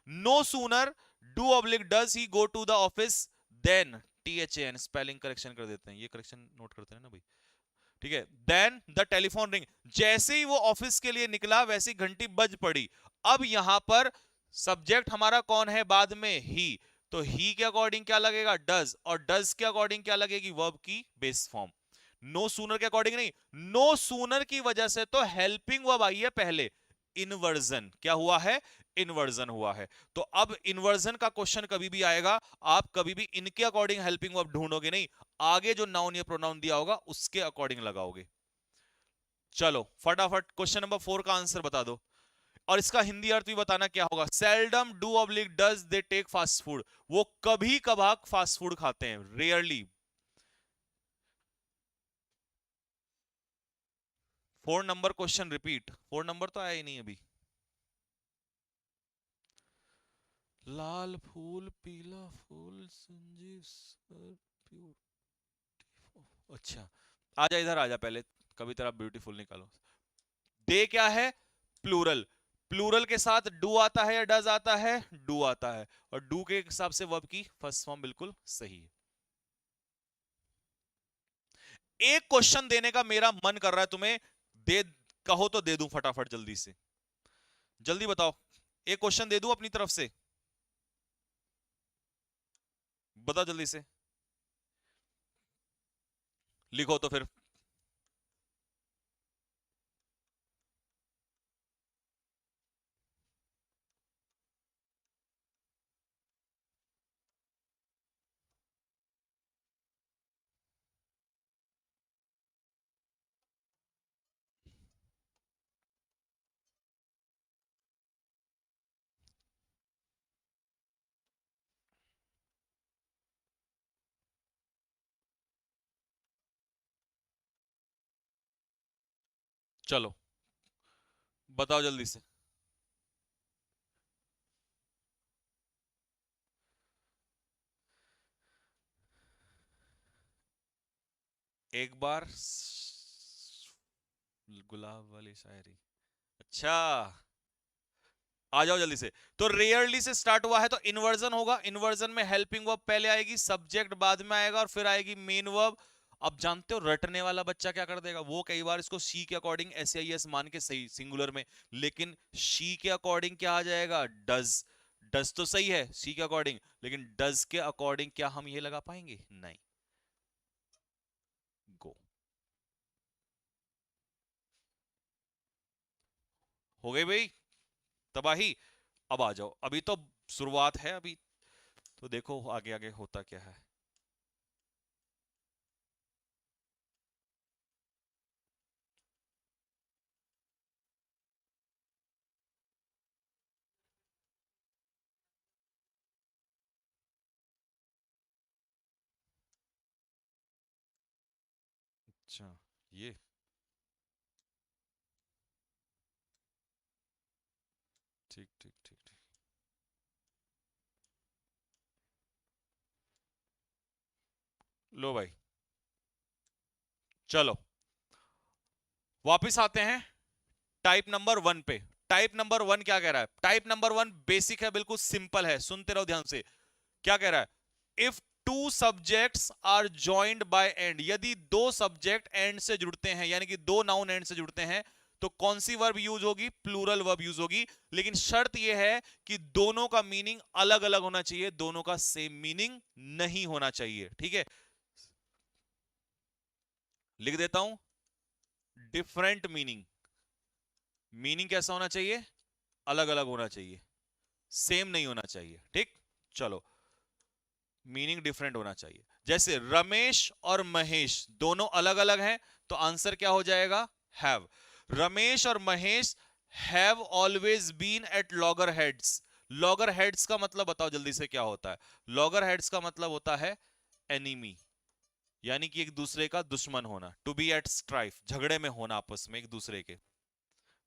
No sooner do oblique does he go to the office then, THAN spelling correction कर देते हैं, ये करेक्शन नोट करते हैं ना भाई। ठीक है, देन द टेलीफोन रिंग, जैसे ही वो ऑफिस के लिए निकला वैसे ही घंटी बज पड़ी। अब यहां पर सब्जेक्ट हमारा कौन है बाद में? ही, तो ही के अकॉर्डिंग क्या लगेगा? डज, और डज के अकॉर्डिंग क्या लगेगी? वर्ब की बेस फॉर्म। नो सूनर के अकॉर्डिंग नहीं, नो सूनर की वजह से तो हेल्पिंग वर्ब आई है पहले, इनवर्जन। क्या हुआ है? इन्वर्जन हुआ है। तो अब इन्वर्जन का क्वेश्चन कभी भी आएगा, आप कभी भी इनके अकॉर्डिंग हेल्पिंग वर्ब ढूंढोगे नहीं, आगे जो नाउन या प्रोनाउन दिया होगा उसके अकॉर्डिंग लगाओगे। चलो फटाफट क्वेश्चन नंबर 4 का आंसर बता दो, और इसका हिंदी अर्थ भी बताना क्या होगा। Seldom do oblique does they take fast food, वो कभी कभार फास्ट फूड खाते हैं, rarely. 4 number question repeat, 4 number तो आया ही नहीं अभी। लाल फूल, पीला फूल, संजीव सर, ब्यूटीफुल। अच्छा, आजा इधर आजा पहले, कभी तेरा ब्यूटीफुल निकालो। दे क्या है? प्लूरल। प्लूरल के साथ डू आता है या डज आता है? डू आता है, और डू के हिसाब से वर्ब की फर्स्ट फॉर्म बिल्कुल सही है। एक क्वेश्चन देने का मेरा मन कर रहा है तुम्हें, दे कहो तो दे दूं फटाफट, जल्दी से, जल्दी बताओ। एक क्वेश्चन दे दूं अपनी तरफ से, बताओ जल्दी से, लिखो तो फिर। चलो बताओ जल्दी से। एक बार गुलाब वाली शायरी। अच्छा, आ जाओ जल्दी से। तो रेयरली से स्टार्ट हुआ है तो इन्वर्जन होगा। इन्वर्जन में हेल्पिंग वर्ब पहले आएगी, सब्जेक्ट बाद में आएगा, और फिर आएगी मेन वर्ब। अब जानते हो रटने वाला बच्चा क्या कर देगा, वो कई बार इसको सी के अकॉर्डिंग एस आई एस मान के सही सिंगुलर में, लेकिन शी के अकॉर्डिंग क्या आ जाएगा? डज। डज तो सही है सी के अकॉर्डिंग, लेकिन डज के अकॉर्डिंग क्या हम ये लगा पाएंगे? नहीं। गो। हो गई भाई तबाही। अब आ जाओ, अभी तो शुरुआत है अभी, तो देखो आगे आगे होता क्या है। अच्छा, ये ठीक ठीक ठीक ठीक। लो भाई, चलो वापिस आते हैं टाइप नंबर वन पे। टाइप नंबर वन क्या कह रहा है? टाइप नंबर वन बेसिक है, बिल्कुल सिंपल है, सुनते रहो ध्यान से। क्या कह रहा है? If two subjects are joint by and, यदि दो सब्जेक्ट एंड से जुड़ते हैं, यानी कि दो नाउन एंड से जुड़ते हैं, तो कौन सी वर्ब यूज होगी? प्लूरल वर्ब यूज होगी। लेकिन शर्त यह है कि दोनों का मीनिंग अलग अलग होना चाहिए, दोनों का सेम मीनिंग नहीं होना चाहिए। ठीक है, लिख देता हूं, डिफरेंट मीनिंग। मीनिंग कैसा होना चाहिए? अलग अलग होना चाहिए, सेम नहीं होना चाहिए। ठीक, चलो, मीनिंग डिफरेंट होना चाहिए। जैसे रमेश और महेश दोनों अलग अलग हैं, तो आंसर क्या हो जाएगा? हैव। रमेश और Mahesh have always been at loggerheads. Loggerheads का मतलब बताओ जल्दी से क्या होता है? लॉगर हेड्स का मतलब होता है एनिमी, यानी कि एक दूसरे का दुश्मन होना। टू बी एट स्ट्राइफ, झगड़े में होना आपस में एक दूसरे के।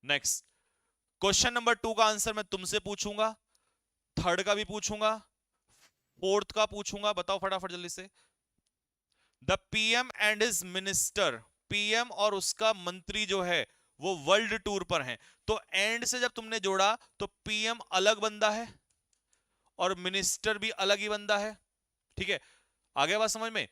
नेक्स्ट, क्वेश्चन नंबर टू का आंसर मैं तुमसे पूछूंगा, थर्ड का भी पूछूंगा, फोर्थ का पूछूंगा। बताओ फटाफट जल्दी से। The PM and his minister, PM और उसका मंत्री जो है वो वर्ल्ड टूर पर हैं। तो एंड से जब तुमने जोड़ा तो पीएम अलग बंदा है और मिनिस्टर भी अलग ही बंदा है। ठीक है, आगे बात समझ में।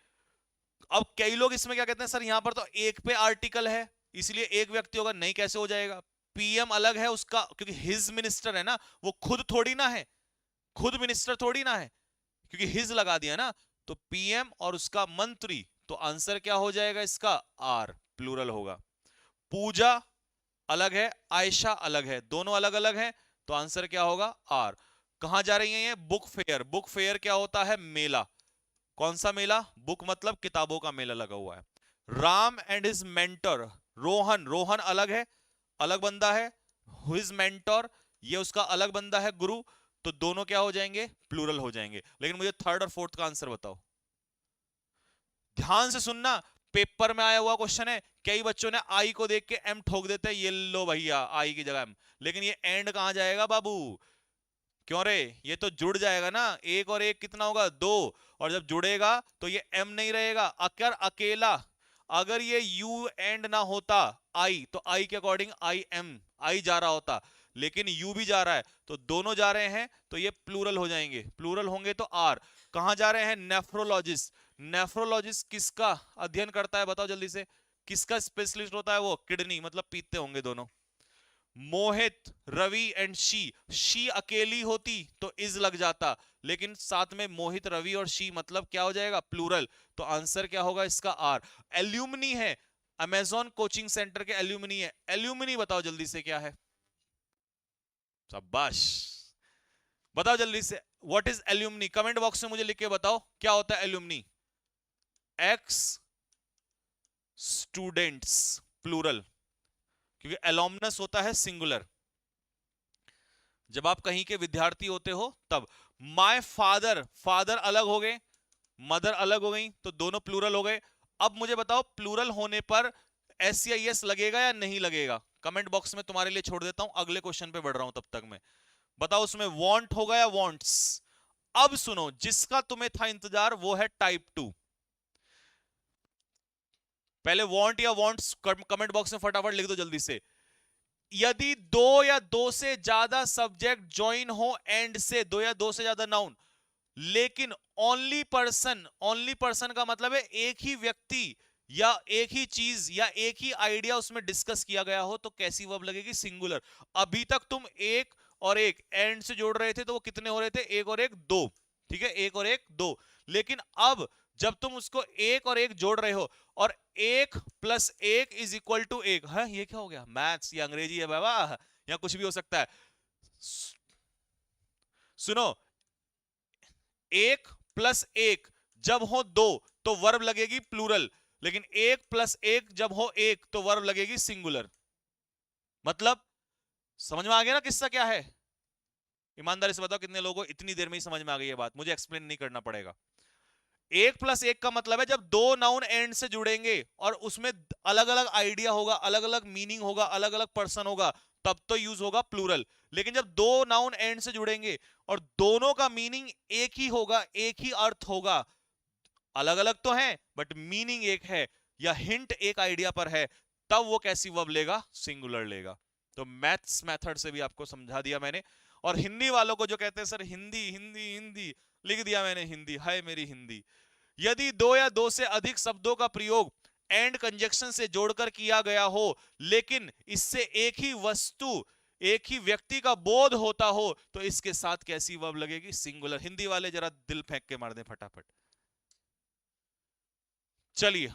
अब कई लोग इसमें क्या कहते हैं, सर यहां पर तो एक पे आर्टिकल है इसलिए एक व्यक्ति होगा। नहीं, कैसे हो जाएगा? पीएम अलग है उसका, क्योंकि हिज मिनिस्टर है ना, वो खुद थोड़ी ना है, खुद मिनिस्टर थोड़ी ना है, क्योंकि हिज लगा दिया ना। तो पीएम और उसका मंत्री, तो आंसर क्या हो जाएगा इसका? आर, प्लूरल होगा। पूजा अलग है, आयशा अलग है, दोनों अलग अलग हैं, तो आंसर क्या होगा? आर। कहां जा रही है ये? Book fair. बुक फेयर क्या होता है? मेला। कौन सा मेला? बुक मतलब किताबों का मेला लगा हुआ है। Ram and his mentor, Rohan, Rohan अलग है, अलग बंदा है। हिज मेंटर, ये उसका अलग बंदा है, गुरु। तो दोनों क्या हो जाएंगे? प्लूरल हो जाएंगे। लेकिन मुझे थर्ड और फोर्थ का आंसर बताओ, ध्यान से सुनना। पेपर में आया हुआ क्वेश्चन है, कई बच्चों ने आई को देख के एम ठोक देते हैं, ये लो भैया आई की जगह एम। लेकिन ये एंड कहां जाएगा बाबू? क्यों रे, ये तो जुड़ जाएगा ना, एक और एक कितना होगा, दो, और जब जुड़ेगा तो ये m नहीं रहेगा। अगर अकेला, अगर ये u एंड ना होता i, तो i के अकॉर्डिंग i जा रहा होता, लेकिन u भी जा रहा है, तो दोनों जा रहे हैं, तो ये प्लूरल हो जाएंगे। प्लूरल होंगे तो r। कहां जा रहे हैं, नेफ्रोलॉजिस्ट। नेफ्रोलॉजिस्ट किसका अध्ययन करता है, बताओ जल्दी से, किसका स्पेशलिस्ट होता है वो, किडनी, मतलब पीते होंगे दोनों। मोहित, रवि एंड शी अकेली होती तो इज लग जाता, लेकिन साथ में मोहित, रवि और शी, मतलब क्या हो जाएगा, प्लूरल। तो आंसर क्या होगा इसका, आर। एल्यूमिनी है, अमेजॉन कोचिंग सेंटर के एल्यूमिनी है। एल्यूमिनी बताओ जल्दी से क्या है, शाबाश, बताओ जल्दी से, what is alumni, comment box में मुझे लिख के बताओ क्या होता है एल्यूमिनी। एक्स स्टूडेंट्स, प्लूरल, क्योंकि एलोमनस होता है सिंगुलर, जब आप कहीं के विद्यार्थी होते हो तब। माय फादर, फादर अलग हो गए, मदर अलग हो गई, तो दोनों प्लूरल हो गए। अब मुझे बताओ प्लूरल होने पर एस या एस लगेगा या नहीं लगेगा, कमेंट बॉक्स में तुम्हारे लिए छोड़ देता हूं, अगले क्वेश्चन पे बढ़ रहा हूं तब तक मैं। बताओ उसमें वांट होगा या वांट्स। अब सुनो, जिसका तुम्हें था इंतजार वो है टाइप 2। पहले वांट या वांट्स कमेंट बॉक्स में फटाफट लिख दो जल्दी से। यदि दो या दो से ज्यादा सब्जेक्ट ज्वाइन हो एंड से, दो या दो से ज्यादा नाउन, लेकिन ओनली पर्सन का मतलब है एक ही व्यक्ति या एक ही चीज या एक ही आइडिया उसमें डिस्कस किया गया हो, तो कैसी वर्ब लगेगी, सिंगुलर। अभी तक तुम एक और एक एंड से जोड़ रहे थे, तो वो कितने हो रहे थे, एक और एक दो, ठीक है, एक और एक दो। लेकिन अब जब तुम उसको एक और एक जोड़ रहे हो, और एक प्लस एक इज इक्वल टू एक, है ये क्या हो गया, मैथ्स या अंग्रेजी है बाबा, या कुछ भी हो सकता है। सुनो, एक प्लस एक जब हो दो तो वर्ब लगेगी प्लूरल, लेकिन एक प्लस एक जब हो एक तो वर्ब लगेगी सिंगुलर। मतलब समझ में आ गया ना किस्सा क्या है, ईमानदारी से बताओ कितने लोगों को इतनी देर में ही समझ में आ गई ये बात, मुझे एक्सप्लेन नहीं करना पड़ेगा। एक प्लस एक का मतलब है जब दो नाउन एंड से जुड़ेंगे और उसमें अलग अलग आइडिया होगा, अलग अलग मीनिंग होगा, अलग अलग पर्सन होगा, तब तो यूज होगा प्लूरल। लेकिन जब दो नाउन एंड से जुड़ेंगे और दोनों का मीनिंग एक ही होगा, एक ही अर्थ होगा, अलग अलग तो है बट मीनिंग एक है, या हिंट एक आइडिया पर है, तब वो कैसी वर्ब लेगा, सिंगुलर लेगा। तो मैथ्स मेथड से भी आपको समझा दिया मैंने। और हिंदी वालों को जो कहते हैं सर हिंदी हिंदी हिंदी, लिख दिया मैंने हिंदी, हाय मेरी हिंदी। यदि दो या दो से अधिक शब्दों का प्रयोग एंड कंजक्शन से जोड़कर किया गया हो, लेकिन इससे एक ही वस्तु, एक ही व्यक्ति का बोध होता हो, तो इसके साथ कैसी वर्ब लगेगी, सिंगुलर। हिंदी वाले जरा दिल फेंक के मार दें फटाफट। चलिए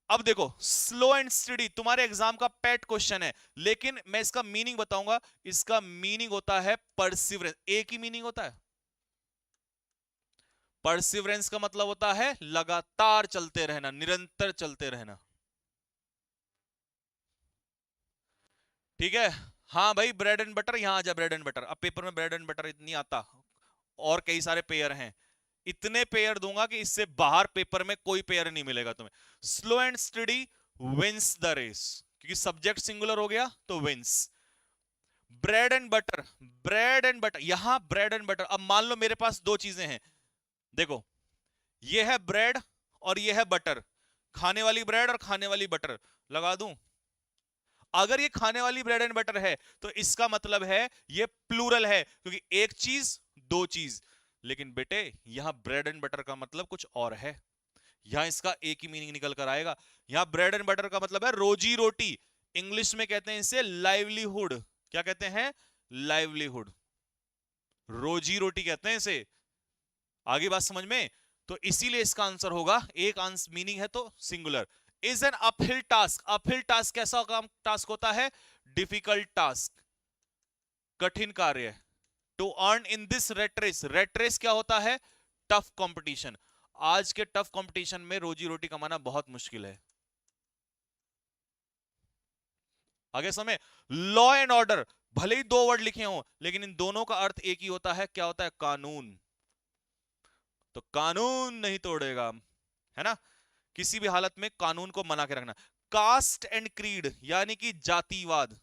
अब देखो, स्लो एंड स्टडी तुम्हारे एग्जाम का पेट क्वेश्चन है, लेकिन मैं इसका मीनिंग बताऊंगा। इसका मीनिंग होता है परसिवरेंस, एक ही मीनिंग होता है। परसिवरेंस का मतलब होता है लगातार चलते रहना, निरंतर चलते रहना, ठीक है। हाँ भाई, ब्रेड एंड बटर, यहां आ जा, ब्रेड एंड बटर। अब पेपर में ब्रेड एंड बटर इतनी आता, और कई सारे पेयर हैं, इतने पेयर दूंगा कि इससे बाहर पेपर में कोई पेयर नहीं मिलेगा तुम्हें। Slow and steady wins the race, क्योंकि सब्जेक्ट सिंगुलर हो गया तो wins. Bread and butter, bread and butter, यहां ब्रेड एंड बटर। अब मान लो मेरे पास दो चीजें हैं, देखो, ये है ब्रेड और ये है बटर, खाने वाली ब्रेड और खाने वाली बटर लगा दूं। अगर ये खाने वाली ब्रेड एंड बटर है तो इसका मतलब है ये प्लूरल है, क्योंकि एक चीज दो चीज। लेकिन बेटे यहां ब्रेड एंड बटर का मतलब कुछ और है, यहां इसका एक ही मीनिंग निकल कर आएगा। यहां ब्रेड एंड बटर का मतलब है रोजी रोटी, इंग्लिश में कहते हैं इसे लाइवलीहुड। क्या कहते हैं, लाइवलीहुड, रोजी रोटी कहते हैं इसे। आगे बात समझ में, तो इसीलिए इसका आंसर होगा, एक आंसर मीनिंग है तो singular. Is an uphill task, uphill task कैसा काम टास्क होता है, डिफिकल्ट टास्क, कठिन कार्य। To earn in this rat race, rat race क्या होता है, टफ कंपटीशन। आज के टफ कंपटीशन में रोजी रोटी कमाना बहुत मुश्किल है। आगे समय, लॉ एंड ऑर्डर, भले ही दो वर्ड लिखे हों लेकिन इन दोनों का अर्थ एक ही होता है, क्या होता है, कानून। तो कानून नहीं तोड़ेगा, है ना, किसी भी हालत में कानून को मना के रखना। कास्ट एंड क्रीड यानी कि जातिवाद,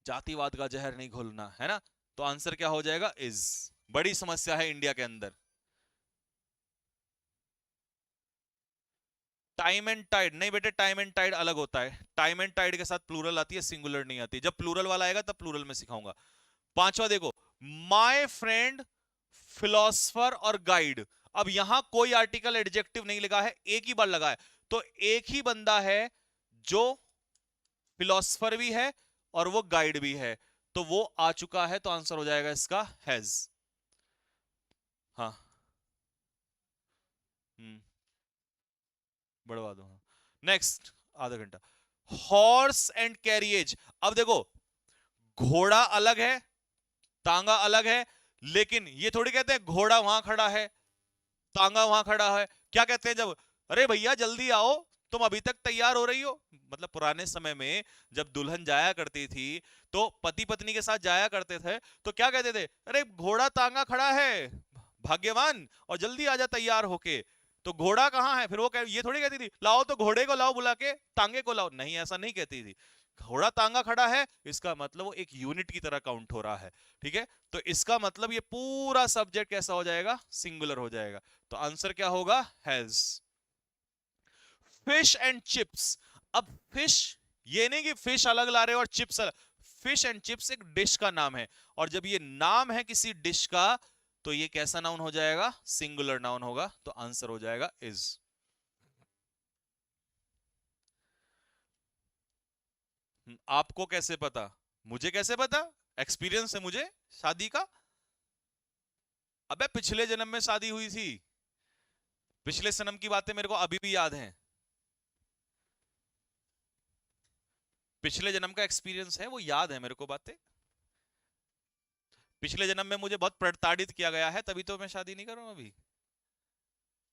जातिवाद का जहर नहीं घोलना, है ना, तो आंसर क्या हो जाएगा? इज। बड़ी समस्या है इंडिया के अंदर। टाइम एंड टाइड नहीं बेटे, टाइम एंड टाइड अलग होता है। टाइम एंड टाइड के साथ प्लूरल आती है, सिंगुलर नहीं आती। जब प्लूरल वाला आएगा तब प्लूरल में सिखाऊंगा। पांचवा देखो, माय फ्रेंड, फिलोसफर और गाइड। अब यहां कोई आर्टिकल एडजेक्टिव नहीं लगा है, एक ही बार लगा है। तो एक ही बंदा है जो फिलोसफर भी है और वो गाइड भी है, तो वो आ चुका है, तो आंसर हो जाएगा इसका हैज। हाँ। हम्म। बढ़वा दो, हाँ। नेक्स्ट, आधा घंटा। Horse and carriage. अब देखो, घोड़ा अलग है, तांगा अलग है, लेकिन ये थोड़ी कहते हैं घोड़ा वहां खड़ा है, तांगा वहां खड़ा है। क्या कहते हैं जब, अरे भैया जल्दी आओ, तुम अभी तक तैयार हो रही हो। मतलब पुराने समय में जब दुल्हन जाया करती थी, तो पति पत्नी के साथ जाया करते थे, तो क्या कहते थे? अरे घोड़ा तांगा खड़ा है, भाग्यवान, और जल्दी आजा तैयार होके। तो घोड़ा कहाँ है? फिर वो ये थोड़ी कहती थी लाओ तो घोड़े को लाओ बुला के, तांगे को लाओ, नहीं, ऐसा नहीं कहती थी। घोड़ा तांगा खड़ा है, इसका मतलब वो एक यूनिट की तरह काउंट हो रहा है। ठीक है, तो इसका मतलब ये पूरा सब्जेक्ट कैसा हो जाएगा? सिंगुलर हो जाएगा। तो आंसर क्या होगा? हैज। Fish and chips. अब फिश, ये नहीं कि फिश अलग ला रहे हो और चिप्स अलग। फिश एंड चिप्स एक डिश का नाम है, और जब ये नाम है किसी डिश का, तो ये कैसा नाउन हो जाएगा? सिंगुलर नाउन होगा। तो आंसर हो जाएगा इज। आपको कैसे पता? मुझे कैसे पता? एक्सपीरियंस है मुझे शादी का। अबे पिछले जन्म में शादी हुई थी, पिछले जन्म की बातें मेरे को अभी भी याद हैं। पिछले जन्म का एक्सपीरियंस है, वो याद है मेरे को बातें। पिछले जन्म में मुझे बहुत प्रताड़ित किया गया है, तभी तो मैं शादी नहीं कर रहा हूं अभी।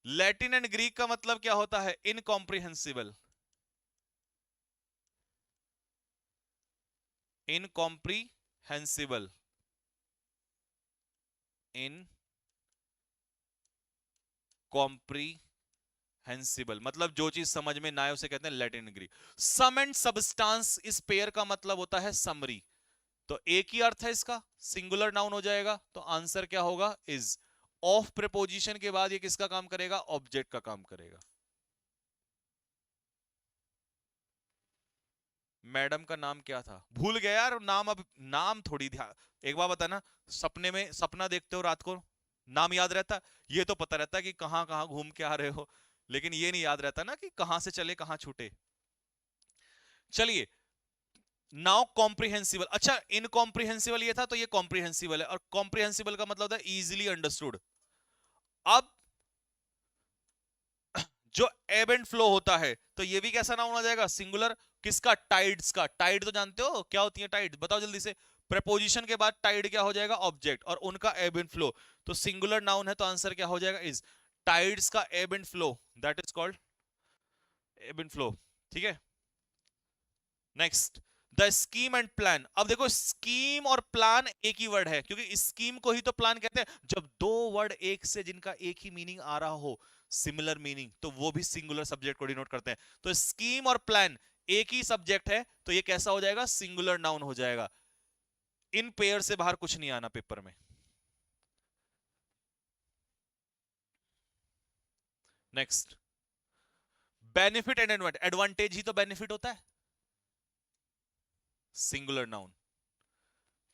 लैटिन एंड ग्रीक का मतलब क्या होता है? इनकॉम्प्रिहेंसिबल। इनकॉम्प्रिहेंसिबल, इनकॉम्प्रिहेंसिबल मतलब जो चीज समझ में ना आए उसे कहते हैं Latin Greek. Sum and substance, इस पेयर का मतलब होता है समरी। तो एक ही अर्थ है इसका, सिंगुलर नाउन हो जाएगा। तो आंसर क्या होगा? इज। ऑफ प्रीपोजिशन के बाद ये किसका काम करेगा? ऑब्जेक्ट का काम करेगा। मैडम का नाम क्या था? भूल गया यार नाम, अब नाम थोड़ी ध्यान। एक बार बताना, सपने में सपना देखते हो रात को, नाम याद रहता? ये तो पता रहता है कि कहां कहां घूम के आ रहे हो, लेकिन ये नहीं याद रहता ना कि कहां से चले कहां छूटे। चलिए, नाउ कॉम्प्रिहेंसिबल। अच्छा, इनकॉम्प्रिहेंसिबल ये था, तो ये कॉम्प्रिहेंसिबल है, और कॉम्प्रिहेंसिबल का मतलब होता है इजीली अंडरस्टूड। अब जो एब एंड फ्लो होता है, तो ये भी कैसा नाउन आ जाएगा? सिंगुलर। किसका? टाइड्स का। टाइड तो जानते हो क्या होती है टाइड? बताओ जल्दी से। प्रेपोजिशन के बाद टाइड क्या हो जाएगा? ऑब्जेक्ट, और उनका एब एंड फ्लो। तो सिंगुलर नाउन है, तो आंसर क्या हो जाएगा? इज। टाइड्स का एब and flow, that is called एब एंड फ्लो। ठीक है, next. The scheme and plan. अब देखो, स्कीम और प्लान एक ही वर्ड है, क्योंकि स्कीम को ही तो प्लान कहते हैं। जब दो वर्ड एक से जिनका एक ही मीनिंग आ रहा हो, सिमिलर मीनिंग, तो वो भी सिंगुलर सब्जेक्ट को डिनोट करते हैं। तो स्कीम और प्लान एक ही सब्जेक्ट है, तो ये कैसा हो जाएगा? सिंगुलर नाउन हो जाएगा। इन पेयर से बाहर कुछ नहीं आना पेपर में। Next, benefit and advantage. Advantage ही तो बेनिफिट होता है, singular noun.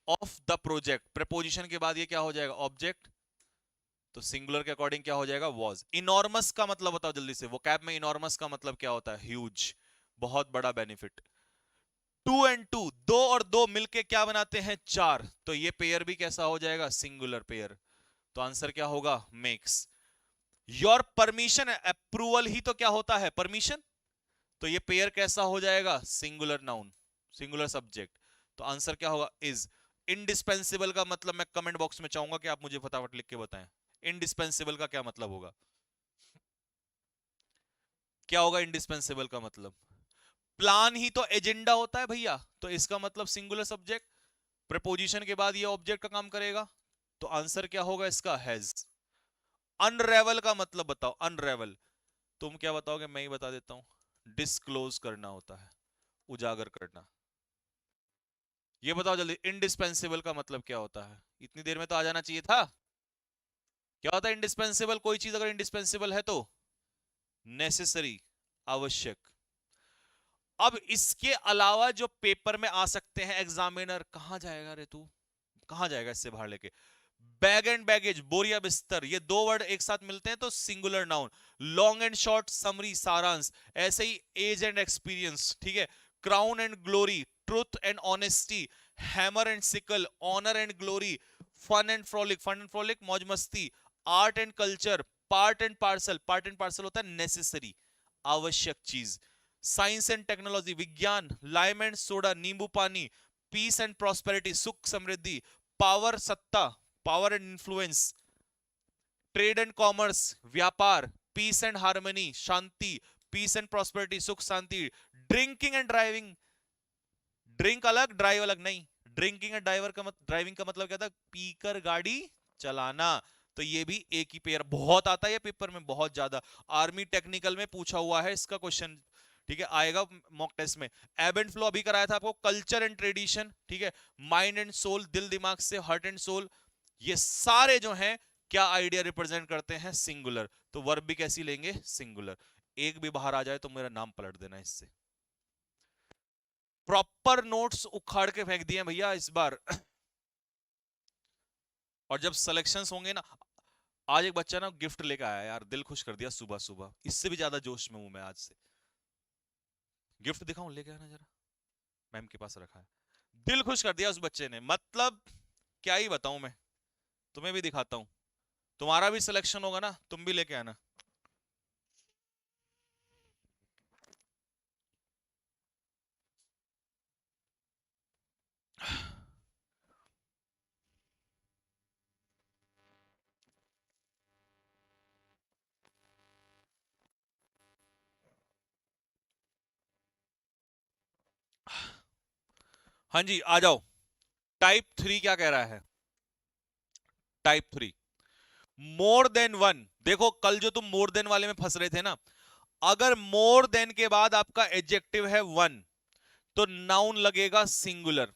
Of the project, preposition के बाद ये क्या हो जाएगा? ऑब्जेक्ट। तो सिंगुलर के अकॉर्डिंग क्या हो जाएगा? वॉज। इनॉर्मस का मतलब बताओ जल्दी से, वो कैब में इनॉर्मस का मतलब क्या होता है? ह्यूज, बहुत बड़ा बेनिफिट। टू एंड टू, दो और दो मिलके क्या बनाते हैं? चार। तो ये पेयर भी कैसा हो जाएगा? Singular pair. तो आंसर क्या होगा? मेक्स। योर परमिशन, अप्रूवल ही तो क्या होता है? परमिशन। तो ये पेयर कैसा हो जाएगा? Singular noun, singular subject. तो आंसर क्या होगा? इज। इंडिस्पेंसिबल का मतलब मैं कमेंट बॉक्स में चाहूंगा कि आप मुझे फटाफट लिख के बताएं। इंडिस्पेंसिबल का क्या मतलब होगा? क्या होगा इंडिस्पेंसिबल का मतलब? प्लान ही तो एजेंडा होता है भैया, तो इसका मतलब सिंगुलर सब्जेक्ट, प्रपोजिशन के बाद ये ऑब्जेक्ट का काम करेगा। तो आंसर क्या होगा इसका? हैज। अनरेवल का मतलब बताओ। अनरेवल, तुम क्या बताओगे? मैं ही बता देता हूं। डिस्क्लोज करना होता है, उजागर करना। ये बताओ जल्दी, इंडिस्पेंसिबल का मतलब क्या होता है? इतनी देर में तो आ जाना चाहिए था। क्या होता है इंडिस्पेंसिबल? कोई चीज अगर इंडिस्पेंसिबल है तो नेसेसरी, आवश्यक। अब इसके अलावा जो पेपर में आ सकते हैं, एग्जामिनर कहां जाएगा रे तू, कहां जाएगा इससे बाहर लेके? बैग एंड बैगेज, बोरिया बिस्तर, ये दो वर्ड एक साथ मिलते हैं तो singular noun. Long and short, summary, सारांश। ऐसे ही एज एंड एक्सपीरियंस, ठीक है। Crown and glory, truth and honesty. Hammer and sickle, honour and glory. Fun and frolic मौज मस्ती। Art and culture, part and parcel होता है नेसेसरी, आवश्यक चीज। साइंस एंड टेक्नोलॉजी, विज्ञान। लाइम एंड सोडा, नींबू पानी। पीस एंड प्रॉस्पेरिटी, सुख समृद्धि। पावर, सत्ता, power and influence. Trade and commerce, व्यापार। पीस एंड हार्मनी, शांति। पीस एंड प्रॉस्पेरिटी, सुख शांति। ड्रिंकिंग एंड ड्राइविंग, ड्रिंक अलग ड्राइव अलग नहीं। ड्रिंकिंग एंड ड्राइविंग का मतलब क्या था? पीकर गाड़ी चलाना। तो ये भी एक ही पेयर, बहुत आता है ये पेपर में, बहुत ज्यादा। आर्मी टेक्निकल में पूछा हुआ है इसका क्वेश्चन, ठीक है, आएगा मॉक टेस्ट में। एब एंड फ्लो अभी कराया था आपको। कल्चर एंड ट्रेडिशन, ठीक है। माइंड एंड सोल, दिल दिमाग से, हार्ट एंड सोल। ये सारे जो हैं क्या आइडिया रिप्रेजेंट करते हैं? सिंगुलर। तो वर्ब भी कैसी लेंगे? सिंगुलर। एक भी बाहर आ जाए तो मेरा नाम पलट देना इससे। प्रॉपर नोट्स उखाड़ के फेंक दिए भैया इस बार। और जब सिलेक्शंस होंगे ना, आज एक बच्चा ना गिफ्ट लेकर आया यार, दिल खुश कर दिया सुबह सुबह, इससे भी ज्यादा जोश में हूं मैं आज से। गिफ्ट दिखाऊं? लेके आना जरा, मैम के पास रखा है। दिल खुश कर दिया उस बच्चे ने, मतलब क्या ही बताऊं मैं। तुम्हें भी दिखाता हूं, तुम्हारा भी सिलेक्शन होगा ना, तुम भी लेके आना। हाँ जी, आ जाओ। टाइप 3 क्या कह रहा है? टाइप 3, मोर देन वन। देखो कल जो तुम मोर देन वाले में फंस रहे थे ना, अगर मोर देन के बाद आपका एडजेक्टिव है वन तो नाउन लगेगा सिंगुलर।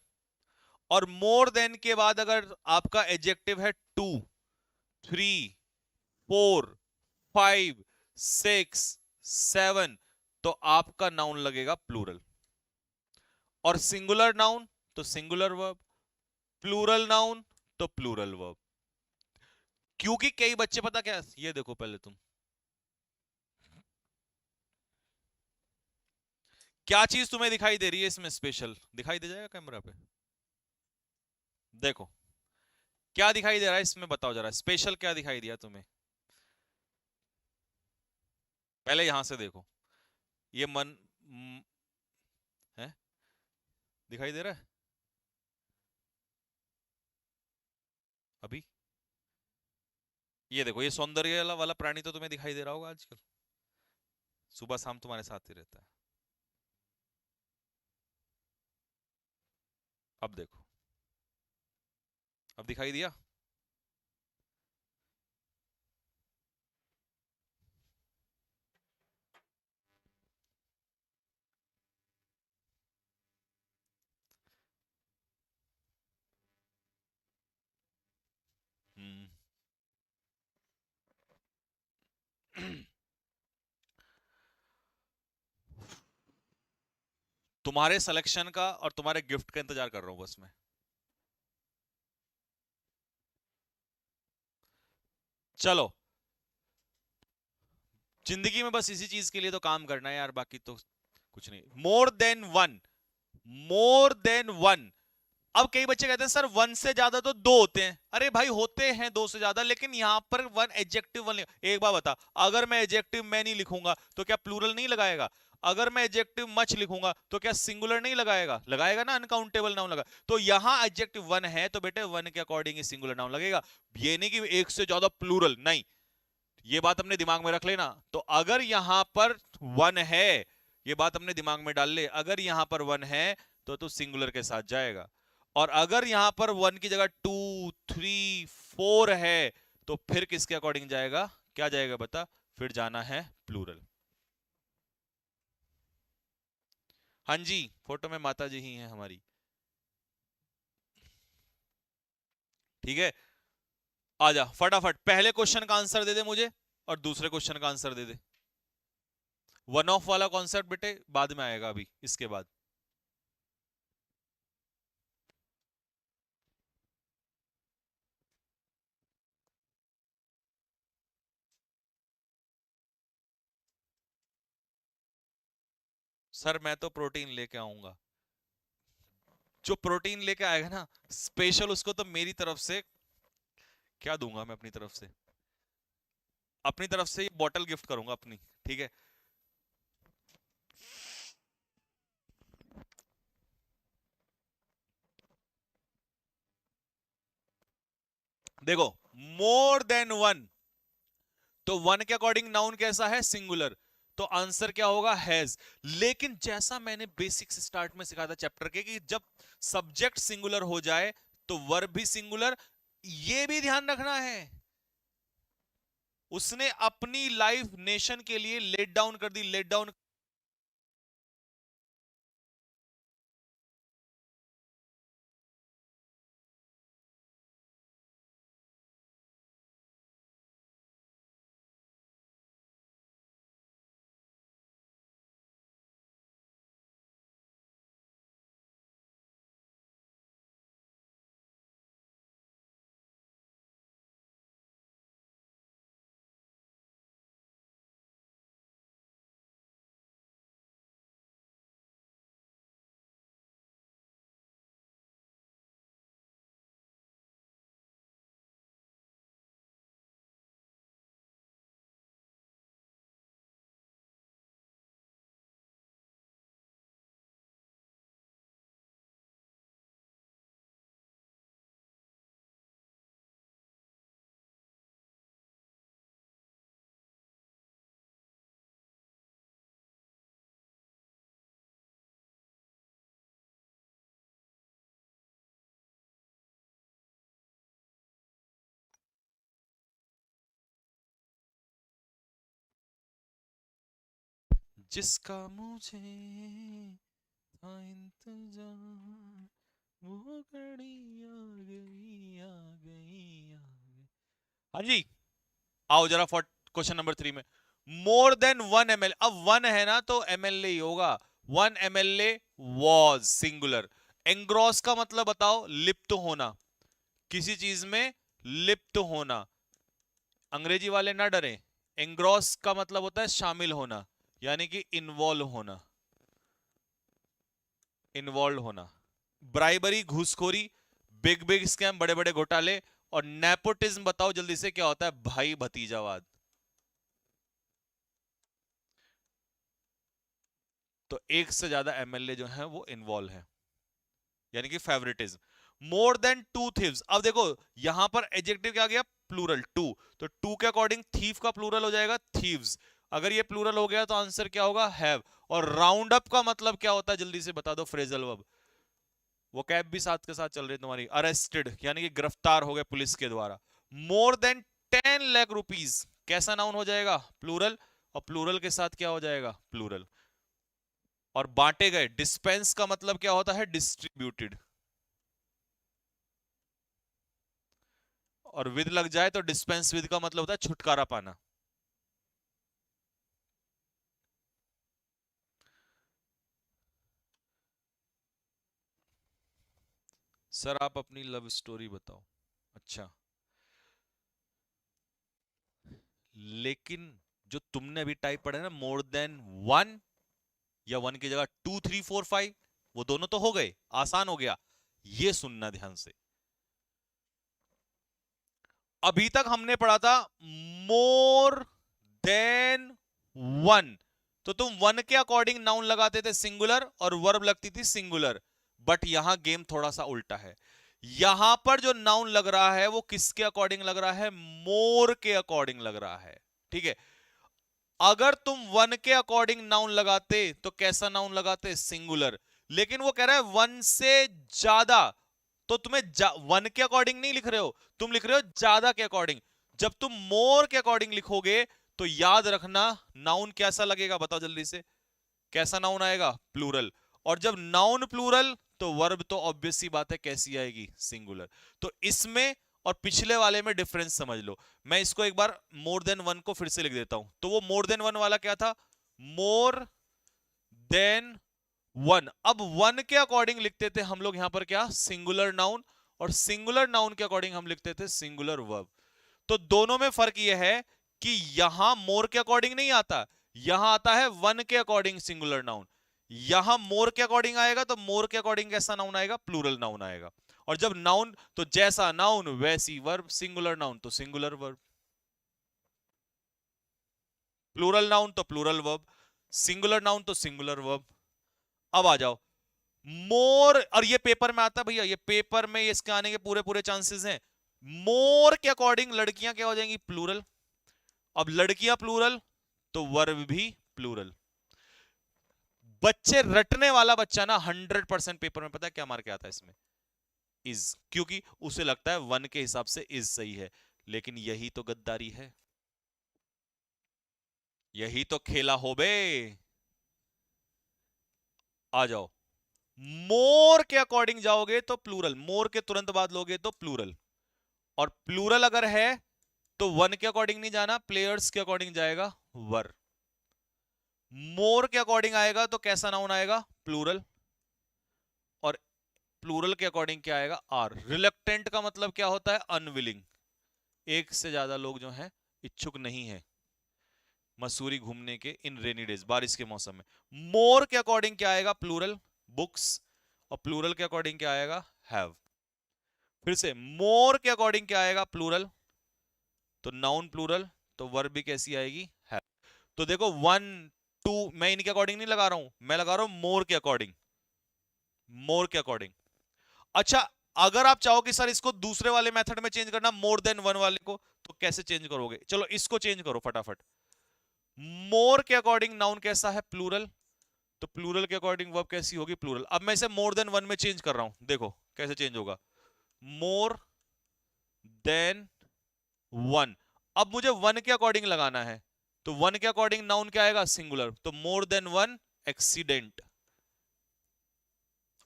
और मोर देन के बाद अगर आपका एडजेक्टिव है two, three, four, five, six, seven, तो आपका नाउन लगेगा प्लूरल। और सिंगुलर नाउन तो सिंगुलर वर्ब, प्लूरल नाउन तो प्लूरल वर्ब। क्योंकि कई बच्चे, पता क्या, ये देखो पहले तुम, क्या चीज तुम्हें दिखाई दे रही है इसमें? स्पेशल दिखाई दे जाएगा कैमरा पे? देखो क्या दिखाई दे रहा है इसमें, बताओ जरा, स्पेशल क्या दिखाई दिया तुम्हें? पहले यहां से देखो, ये मन है, दिखाई दे रहा है अभी? ये देखो, ये सौंदर्य वाला प्राणी तो तुम्हें दिखाई दे रहा होगा आजकल, सुबह शाम तुम्हारे साथ ही रहता है। अब देखो, अब दिखाई दिया? हम्म। तुम्हारे सिलेक्शन का और तुम्हारे गिफ्ट का इंतजार कर रहा हूं बस मैं। चलो, जिंदगी में बस इसी चीज के लिए तो काम करना है यार, बाकी तो कुछ नहीं। मोर देन वन, मोर देन वन। अब कई बच्चे कहते हैं सर वन से ज्यादा तो दो होते हैं। अरे भाई होते हैं दो से ज्यादा, लेकिन यहां पर वन एडजेक्टिव वन। एक बार बता, अगर मैं एडजेक्टिव मैं नहीं लिखूंगा तो क्या प्लूरल नहीं लगाएगा? अगर मैं एडजेक्टिव मच लिखूंगा तो क्या सिंगुलर नहीं लगाएगा? लगाएगा ना, अनकाउंटेबल नाउन लगा। तो यहां एडजेक्टिव वन है तो बेटे वन के अकॉर्डिंग ही सिंगुलर नाउन लगेगा। ये नहीं कि एक से ज्यादा प्लूरल, नहीं। ये बात अपने दिमाग में रख लेना। तो अगर यहां पर वन है, ये बात अपने दिमाग में डाल ले, अगर यहां पर वन है तो तू सिंगुलर के साथ जाएगा। और अगर यहां पर वन की जगह टू, थ्री, फोर है तो फिर किसके अकॉर्डिंग जाएगा? क्या जाएगा बता? फिर जाना है प्लूरल। हाँ जी, फोटो में माता जी ही हैं हमारी। ठीक है, आजा फटाफट पहले क्वेश्चन का आंसर दे दे मुझे और दूसरे क्वेश्चन का answer they they. One of वाला कॉन्सेप्ट बेटे बाद में आएगा, अभी इसके बाद। सर मैं तो प्रोटीन लेके आऊंगा, जो प्रोटीन लेके आएगा ना स्पेशल, उसको तो मेरी तरफ से क्या दूंगा, मैं अपनी तरफ से, अपनी तरफ से ये बॉटल गिफ्ट करूंगा अपनी, ठीक है। देखो, मोर देन वन, तो वन के अकॉर्डिंग नाउन कैसा है, सिंगुलर, तो आंसर क्या होगा, हैज। लेकिन जैसा मैंने बेसिक्स स्टार्ट में सिखाया था चैप्टर के, कि जब सब्जेक्ट सिंगुलर हो जाए तो वर्ब भी सिंगुलर, ये भी ध्यान रखना है। उसने अपनी लाइफ नेशन के लिए लेट डाउन कर दी, लेट डाउन। जिसका मुझे था इंतजार, वो घड़ी आ गई, आ गई, आ गई। हाँ जी, आओ जरा क्वेश्चन नंबर 3 में। मोर देन वन एमएल, अब वन है ना तो एमएलए ही होगा। One MLA was singular. Engross का मतलब बताओ, लिप्त होना, किसी चीज में लिप्त होना। अंग्रेजी वाले ना डरे, एंग्रॉस का मतलब होता है शामिल होना, यानी कि इन्वॉल्व होना, इन्वॉल्व होना। ब्राइबरी, घूसखोरी, बिग बिग स्कैम, बड़े बड़े घोटाले। और नेपोटिज्म बताओ जल्दी से क्या होता है, भाई भतीजावाद। तो एक से ज्यादा एमएलए जो है वो इन्वॉल्व है, यानी कि favouritism. More than two thieves, अब देखो यहां पर एडजेक्टिव क्या आ गया, प्लूरल, टू। तो टू के अकॉर्डिंग थीफ का प्लूरल हो जाएगा थीव्स। अगर ये प्लूरल हो गया तो आंसर क्या होगा, हैव। और राउंड अप का मतलब क्या होता है, जल्दी से बता दो, फ्रेजल वर्ब। वो कैब भी साथ के साथ चल रही है तुम्हारी, अरेस्टेड यानी कि गिरफ्तार हो गए पुलिस के द्वारा। मोर देन 10 लाख रुपीज कैसा नाउन हो जाएगा, प्लूरल। और प्लूरल के साथ क्या हो जाएगा, प्लूरल। और बांटे गए, डिस्पेंस का मतलब क्या होता है, डिस्ट्रीब्यूटेड। और विद लग जाए तो डिस्पेंस विद का मतलब होता है छुटकारा पाना। सर आप अपनी लव स्टोरी बताओ। अच्छा, लेकिन जो तुमने अभी टाइप पढ़ा है ना, मोर देन वन, या वन की जगह 2 3 4 5, वो दोनों तो हो गए, आसान हो गया। ये सुनना ध्यान से, अभी तक हमने पढ़ा था मोर देन वन, तो तुम वन के अकॉर्डिंग नाउन लगाते थे सिंगुलर और वर्ब लगती थी सिंगुलर। बट यहां गेम थोड़ा सा उल्टा है, यहां पर जो नाउन लग रहा है वो किसके अकॉर्डिंग लग रहा है, मोर के अकॉर्डिंग लग रहा है, ठीक है। अगर तुम वन के अकॉर्डिंग नाउन लगाते तो कैसा नाउन लगाते, सिंगुलर। लेकिन वो कह रहा है वन से ज्यादा, तो तुम्हें वन के अकॉर्डिंग नहीं लिख रहे हो, तुम लिख रहे हो ज्यादा के अकॉर्डिंग। जब तुम मोर के अकॉर्डिंग लिखोगे तो याद रखना नाउन कैसा लगेगा, बताओ जल्दी से, कैसा नाउन आएगा, प्लूरल। और जब नाउन प्लूरल तो वर्ब तो ऑब्वियस सी बात है कैसी आएगी, सिंगुलर। तो इसमें और पिछले वाले में डिफरेंस समझ लो। मैं इसको एक बार मोर देन वन को फिर से लिख देता हूं। तो वो मोर देन वन वाला क्या था? मोर देन वन। अब वन के अकॉर्डिंग लिखते थे हम लोग यहां पर क्या? Singular noun. और सिंगुलर नाउन के अकॉर्डिंग हम लिखते थे सिंगुलर वर्ब। तो दोनों में फर्क यह है कि यहां मोर के अकॉर्डिंग नहीं आता, यहां आता है वन के अकॉर्डिंग सिंगुलर नाउन। यहां मोर के अकॉर्डिंग आएगा तो मोर के अकॉर्डिंग कैसा नाउन आएगा? प्लूरल नाउन आएगा। और जब नाउन तो जैसा नाउन वैसी वर्ब, सिंगुलर नाउन तो सिंगुलर वर्ब, प्लूरल नाउन तो प्लूरल वर्ब, सिंगुलर नाउन तो सिंगुलर वर्ब। अब आ जाओ मोर, और ये पेपर में आता है भैया, ये पेपर में इसके आने के पूरे पूरे चांसेस हैं। मोर के अकॉर्डिंग लड़कियां क्या हो जाएंगी? प्लूरल। अब लड़कियां प्लूरल तो वर्ब भी प्लूरल। बच्चे रटने वाला बच्चा ना 100% पेपर में पता है क्या मार के आता है इसमें? इज, क्योंकि उसे लगता है वन के हिसाब से इज सही है। लेकिन यही तो गद्दारी है, यही तो खेला हो बे। आ जाओ, मोर के अकॉर्डिंग जाओगे तो प्लूरल, मोर के तुरंत बाद लोगे तो प्लूरल। और प्लूरल अगर है तो वन के अकॉर्डिंग नहीं जाना, प्लेयर्स के अकॉर्डिंग जाएगा वर। मोर के अकॉर्डिंग आएगा तो कैसा नाउन आएगा? प्लूरल। और प्लूरल के अकॉर्डिंग क्या आएगा? आर। रिलक्टेंट का मतलब क्या होता है? अनविलिंग। एक से ज्यादा लोग जो हैं इच्छुक नहीं है मसूरी घूमने के इन रेनी डेज, बारिश के मौसम में। मोर के अकॉर्डिंग क्या आएगा? Plural, books. और प्लूरल के अकॉर्डिंग क्या आएगा? हैव। फिर से मोर के अकॉर्डिंग क्या आएगा? प्लूरल, तो नाउन प्लूरल, तो वर्ब भी कैसी आएगी? हैव। तो देखो 1 2 मैं इनके अकॉर्डिंग नहीं लगा रहा हूं, मैं लगा रहा हूं मोर के अकॉर्डिंग, मोर के अकॉर्डिंग। अच्छा, अगर आप चाहो कि सर इसको दूसरे वाले मेथड में चेंज करना, मोर देन वन वाले को, तो कैसे चेंज करोगे? चलो इसको चेंज करो फटाफट। मोर के अकॉर्डिंग नाउन कैसा है? प्लूरल, तो प्लूरल के अकॉर्डिंग वर्ब कैसी होगी? प्लूरल। अब मैं इसे मोर देन वन में चेंज कर रहा हूं, देखो कैसे चेंज होगा। मोर देन वन। अब मुझे वन के अकॉर्डिंग लगाना है, तो वन के अकॉर्डिंग नाउन क्या आएगा? सिंगुलर, तो मोर देन वन एक्सीडेंट।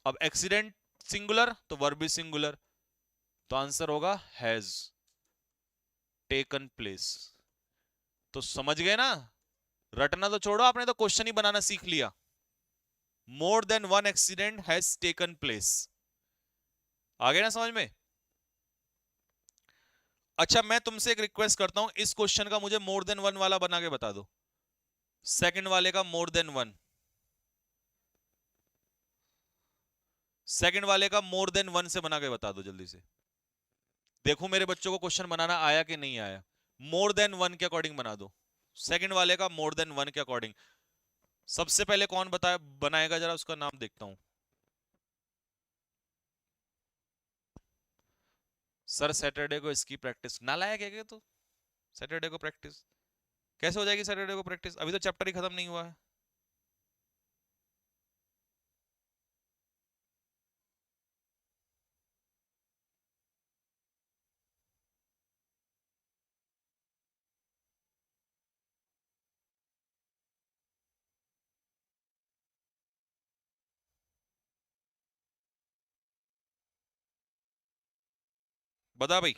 अब एक्सीडेंट सिंगुलर तो वर्ब भी सिंगुलर, तो आंसर होगा हैज टेकन प्लेस। तो समझ गए ना? रटना तो छोड़ो, आपने तो क्वेश्चन ही बनाना सीख लिया। More than one accident has taken place. आ गए ना समझ में? अच्छा, मैं तुमसे एक रिक्वेस्ट करता हूं, इस क्वेश्चन का मुझे मोर देन वन वाला बना के बता दो। सेकंड वाले का मोर देन वन, सेकंड वाले का मोर देन वन से बना के बता दो जल्दी से। देखो मेरे बच्चों को क्वेश्चन बनाना आया कि नहीं आया। मोर देन वन के अकॉर्डिंग बना दो, सेकंड वाले का मोर देन वन के अकॉर्डिंग। सबसे पहले कौन बनाएगा, जरा उसका नाम देखता हूं। सर सैटरडे को इसकी प्रैक्टिस ना लाया क्या? तो सैटरडे को प्रैक्टिस कैसे हो जाएगी? सैटरडे को प्रैक्टिस, अभी तो चैप्टर ही खत्म नहीं हुआ है। बता भाई,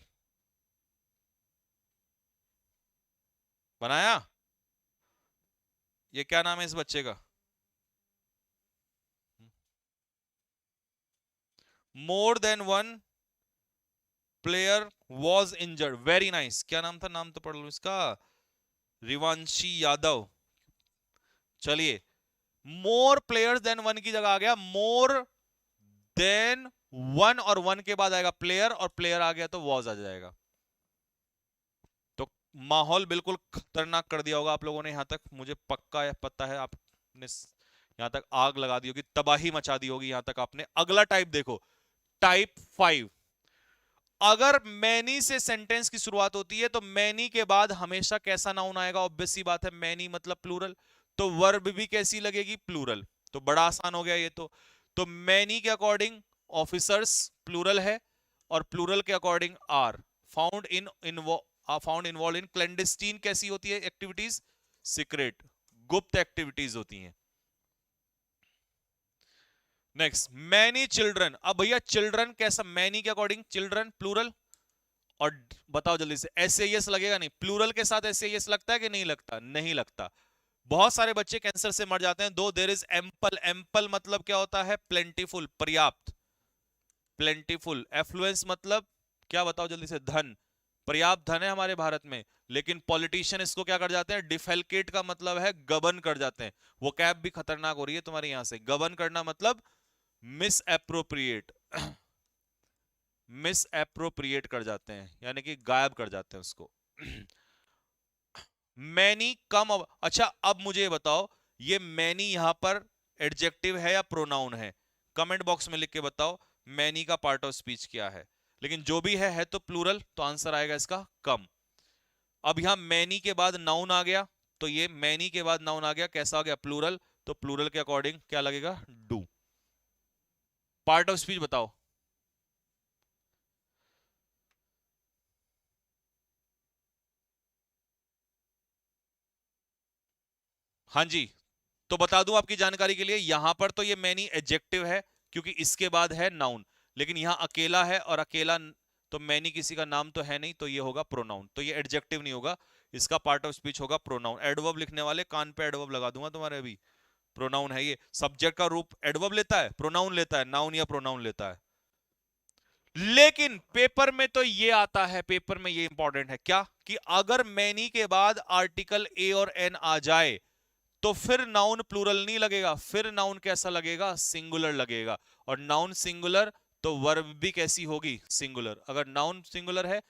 बनाया? ये क्या नाम है इस बच्चे का? मोर than one player was injured, very nice. क्या नाम था? नाम तो पढ़ लो इसका, रिवांशी यादव। चलिए, मोर प्लेयर्स देन वन की जगह आ गया मोर देन वन, और वन के बाद आएगा प्लेयर, और प्लेयर आ गया तो वॉज आ जाएगा। तो माहौल बिल्कुल खतरनाक कर दिया होगा आप लोगों ने यहां तक, मुझे पक्का है, पता है आपने यहां तक आग लगा दी होगी, तबाही मचा दी होगी यहां तक आपने। अगला टाइप देखो, टाइप 5। अगर मैनी से सेंटेंस की शुरुआत होती है तो मैनी के बाद हमेशा कैसा नाउन आएगा? ऑब्वियस सी बात है, मैनी मतलब प्लूरल, तो वर्ब भी कैसी लगेगी? प्लूरल। तो बड़ा आसान हो गया ये तो मैनी के अकॉर्डिंग ऑफिसर्स प्लूरल है, और प्लूरल के according are. Found in found involve in clandestine कैसी होती है एक्टिविटीज? सीक्रेट, गुप्त एक्टिविटीज होती हैं। Next, many children. अब भैया चिल्ड्रन कैसा? मैनी के अकॉर्डिंग चिल्ड्रन प्लूरल, और बताओ जल्दी से, एसएएस लगेगा नहीं? प्लूरल के साथ एसएएस लगता है कि नहीं लगता? नहीं लगता। बहुत सारे बच्चे कैंसर से मर जाते हैं। दो देयर इज एम्पल, एम्पल मतलब क्या होता है? प्लेंटीफुल, पर्याप्त, प्लेंटीफुल। एफ्लुएंस मतलब क्या, बताओ जल्दी से? धन, पर्याप्त धन है हमारे भारत में, लेकिन पॉलिटिशियन इसको क्या कर जाते हैं? डिफेलकेट का मतलब है गबन कर जाते हैं। वो कैप भी खतरनाक हो रही है तुम्हारे यहां से। गबन करना मतलब मिस एप्रोप्रिएट, मिस एप्रोप्रिएट कर जाते हैं, यानी कि गायब कर जाते हैं उसको। मैनी कम, अच्छा अब मुझे बताओ, ये मैनी यहां पर एडजेक्टिव है या प्रोनाउन है? कमेंट बॉक्स में लिख के बताओ मैनी का पार्ट ऑफ स्पीच क्या है। लेकिन जो भी है तो प्लूरल, तो आंसर आएगा इसका कम। अब यहां मैनी के बाद नाउन आ गया, तो ये मैनी के बाद नाउन आ गया, कैसा आ गया? प्लूरल। तो प्लूरल के अकॉर्डिंग क्या लगेगा? डू। पार्ट ऑफ स्पीच बताओ। हाँ जी, तो बता दूं आपकी जानकारी के लिए, यहां पर तो ये मैनी एडजेक्टिव है क्योंकि इसके बाद है नाउन, लेकिन यहां अकेला है और अकेला तो मैनी किसी का नाम तो है नहीं, तो ये होगा प्रोनाउन, तो ये एडजेक्टिव नहीं होगा, इसका पार्ट ऑफ स्पीच होगा प्रोनाउन। एडवर्ब लिखने वाले कान पे एडवर्ब लगा दूंगा तुम्हारे अभी। प्रोनाउन है ये, सब्जेक्ट का रूप एडवर्ब लेता है, प्रोनाउन लेता है, नाउन या प्रोनाउन लेता है। लेकिन पेपर में तो ये आता है, पेपर में ये इंपॉर्टेंट है क्या, कि अगर मैनी के बाद आर्टिकल ए और एन आ जाए तो फिर नाउन प्लूरल नहीं लगेगा, फिर नाउन कैसा लगेगा? सिंगुलर लगेगा। और नाउन सिंगुलर तो वर्ब भी कैसी होगी? सिंगुलर। अगर नाउन सिंगुलर है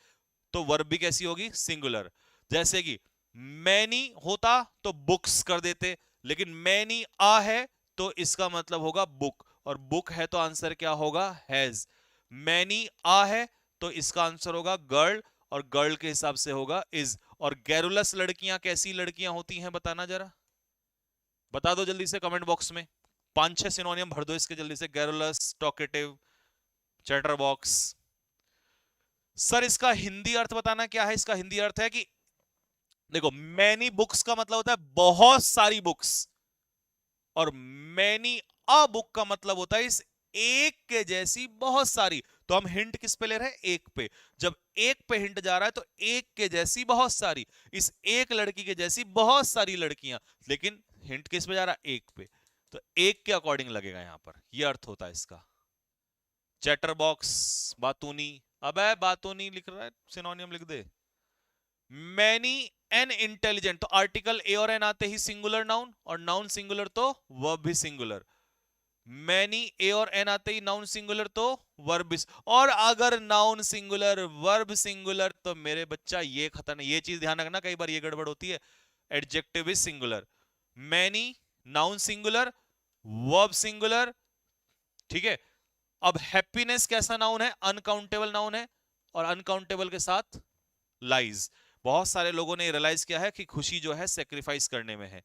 तो वर्ब भी कैसी होगी? सिंगुलर। जैसे कि मैनी होता तो बुक्स कर देते, लेकिन मैनी आ है तो इसका मतलब होगा बुक, और बुक है तो आंसर क्या होगा? हैज। मैनी आ है तो इसका आंसर होगा गर्ल, और गर्ल के हिसाब से होगा इज। और गैरुलस लड़कियां कैसी लड़कियां होती हैं बताना जरा, बता दो जल्दी से कमेंट बॉक्स में। 5-6 सिनोनियम भर दो इसके जल्दी से। Garrulous, talkative, chatter box. Sir इसका हिंदी अर्थ बताना क्या है? इसका हिंदी अर्थ है कि देखो, मैनी बुक्स का मतलब होता है बहुत सारी बुक्स, और मैनी अ बुक का मतलब होता है इस एक के जैसी बहुत सारी। तो हम हिंट किस पे ले रहे हैं? एक पे। जब एक पे हिंट जा रहा है तो एक के जैसी बहुत सारी, इस एक लड़की के जैसी बहुत सारी लड़कियां, लेकिन हिंट किस पे जा रहा है? एक पे। तो एक के अकॉर्डिंग लगेगा यहां पर, यह अर्थ होता है इसका। चैटर बॉक्स, बातूनी, अबे बातूनी लिख रहा है, सिनोनियम लिख दे। मैनी एन इंटेलिजेंट, तो आर्टिकल ए और एन आते ही सिंगुलर नाउन, और नाउन सिंगुलर तो वर्ब भी सिंगुलर। मैनी ए और एन आते ही नाउन सिंगुलर तो वर्ब भी, और अगर नाउन सिंगुलर वर्ब सिंगुलर तो मेरे बच्चा ये खतरनाक, ये चीज ध्यान रखना, कई बार ये गड़बड़ होती है। Adjective is singular, many noun singular, verb singular, ठीक है। अब हैप्पीनेस कैसा नाउन है? अनकाउंटेबल नाउन है, और अनकाउंटेबल के साथ लाइज। बहुत सारे लोगों ने रियलाइज किया है कि खुशी जो है सेक्रीफाइस करने में है।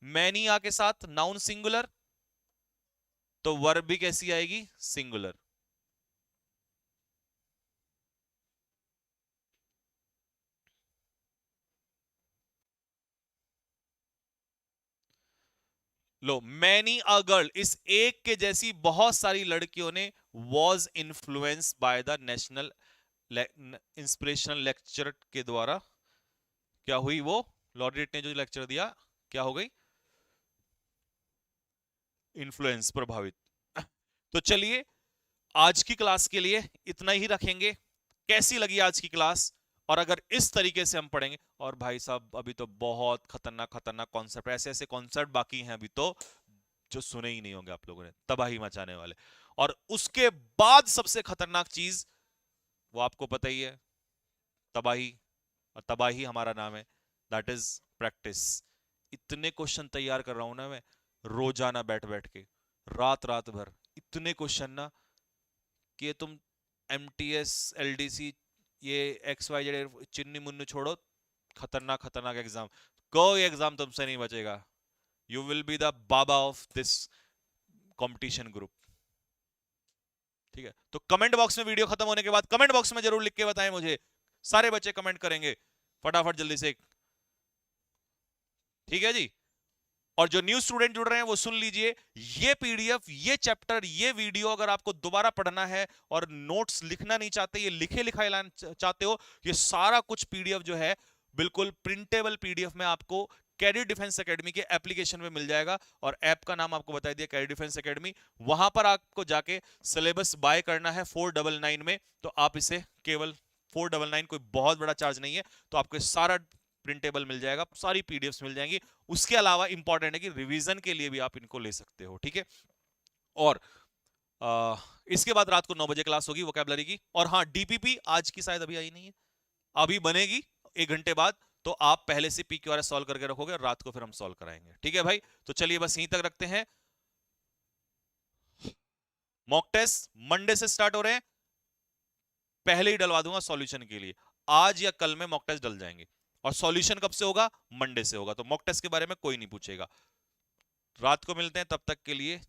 मैनिया के साथ नाउन सिंगुलर, तो वर्ब भी कैसी आएगी? Singular. Low, many a girl, इस एक के जैसी बहुत सारी लड़कियों ने was influence by the national inspirational lecture के द्वारा क्या हुई? वो लॉरेट ने जो लेक्चर दिया, क्या हो गई? इन्फ्लुएंस, प्रभावित। तो चलिए, आज की क्लास के लिए इतना ही रखेंगे। कैसी लगी आज की क्लास? और अगर इस तरीके से हम पढ़ेंगे, और भाई साहब अभी तो बहुत खतरनाक खतरनाक कॉन्सेप्ट, ऐसे ऐसे कॉन्सेप्ट बाकी हैं अभी तो, जो सुने ही नहीं होंगे आप लोगों ने, तबाही मचाने वाले। और उसके बाद सबसे खतरनाक चीज, वो आपको पता ही है, तबाही। और तबाही हमारा नाम है, दैट इज प्रैक्टिस। इतने क्वेश्चन तैयार कर रहा हूं ना मैं, रोजाना बैठ बैठ के, रात रात भर, इतने क्वेश्चन ना कि तुम एमटीएस, एलडीसी, ये एक्स वाई जेड चिन्नी मुन्नू छोड़ो, खतरनाक खतरनाक एग्जाम, कोई एग्जाम तुमसे नहीं बचेगा। You will be the Baba of this competition group. ठीक है, तो कमेंट बॉक्स में वीडियो खत्म होने के बाद कमेंट बॉक्स में जरूर लिख के बताएं मुझे, सारे बच्चे कमेंट करेंगे फटाफट जल्दी से। ठीक है जी। और जो न्यू स्टूडेंट जुड़ रहे हैं वो सुन लीजिए, ये पीडीएफ, ये चैप्टर, ये वीडियो अगर आपको दोबारा पढ़ना है और नोट्स लिखना नहीं चाहते, ये लिखे लिखाए लाना चाहते हो, ये सारा कुछ पीडीएफ जो है बिल्कुल प्रिंटेबल पीडीएफ में आपको कैरियर डिफेंस एकेडमी के एप्लीकेशन में मिल जाएगा। और ऐप का नाम आपको बता दिया, कैरियर डिफेंस एकेडमी। वहां पर आपको जाके सिलेबस बाय करना है 499 में, तो आप इसे केवल 499, कोई बहुत बड़ा चार्ज नहीं है, तो आपको सारा प्रिंटेबल मिल जाएगा, सारी पीडीएफ्स मिल जाएंगी। उसके अलावा इंपॉर्टेंट है कि रिवीजन के लिए भी आप इनको ले सकते हो, ठीक है। और इसके बाद रात को 9 बजे क्लास होगी वोकैबुलरी की। और हाँ, डीपीपी आज की शायद अभी आई नहीं है, अभी बनेगी 1 घंटे बाद, तो आप पहले से पीक्यूआरएस सॉल्व करके रखोगे और रात को फिर हम सॉल्व कराएंगे, ठीक है भाई। तो चलिए बस यहीं तक रखते हैं। मॉक टेस्ट मंडे से स्टार्ट हो रहे हैं, पहले ही डलवा दूंगा सॉल्यूशन के लिए, आज या कल में मॉक टेस्ट डल जाएंगे। और सॉल्यूशन कब से होगा? मंडे से होगा। तो मॉक टेस्ट के बारे में कोई नहीं पूछेगा। रात को मिलते हैं, तब तक के लिए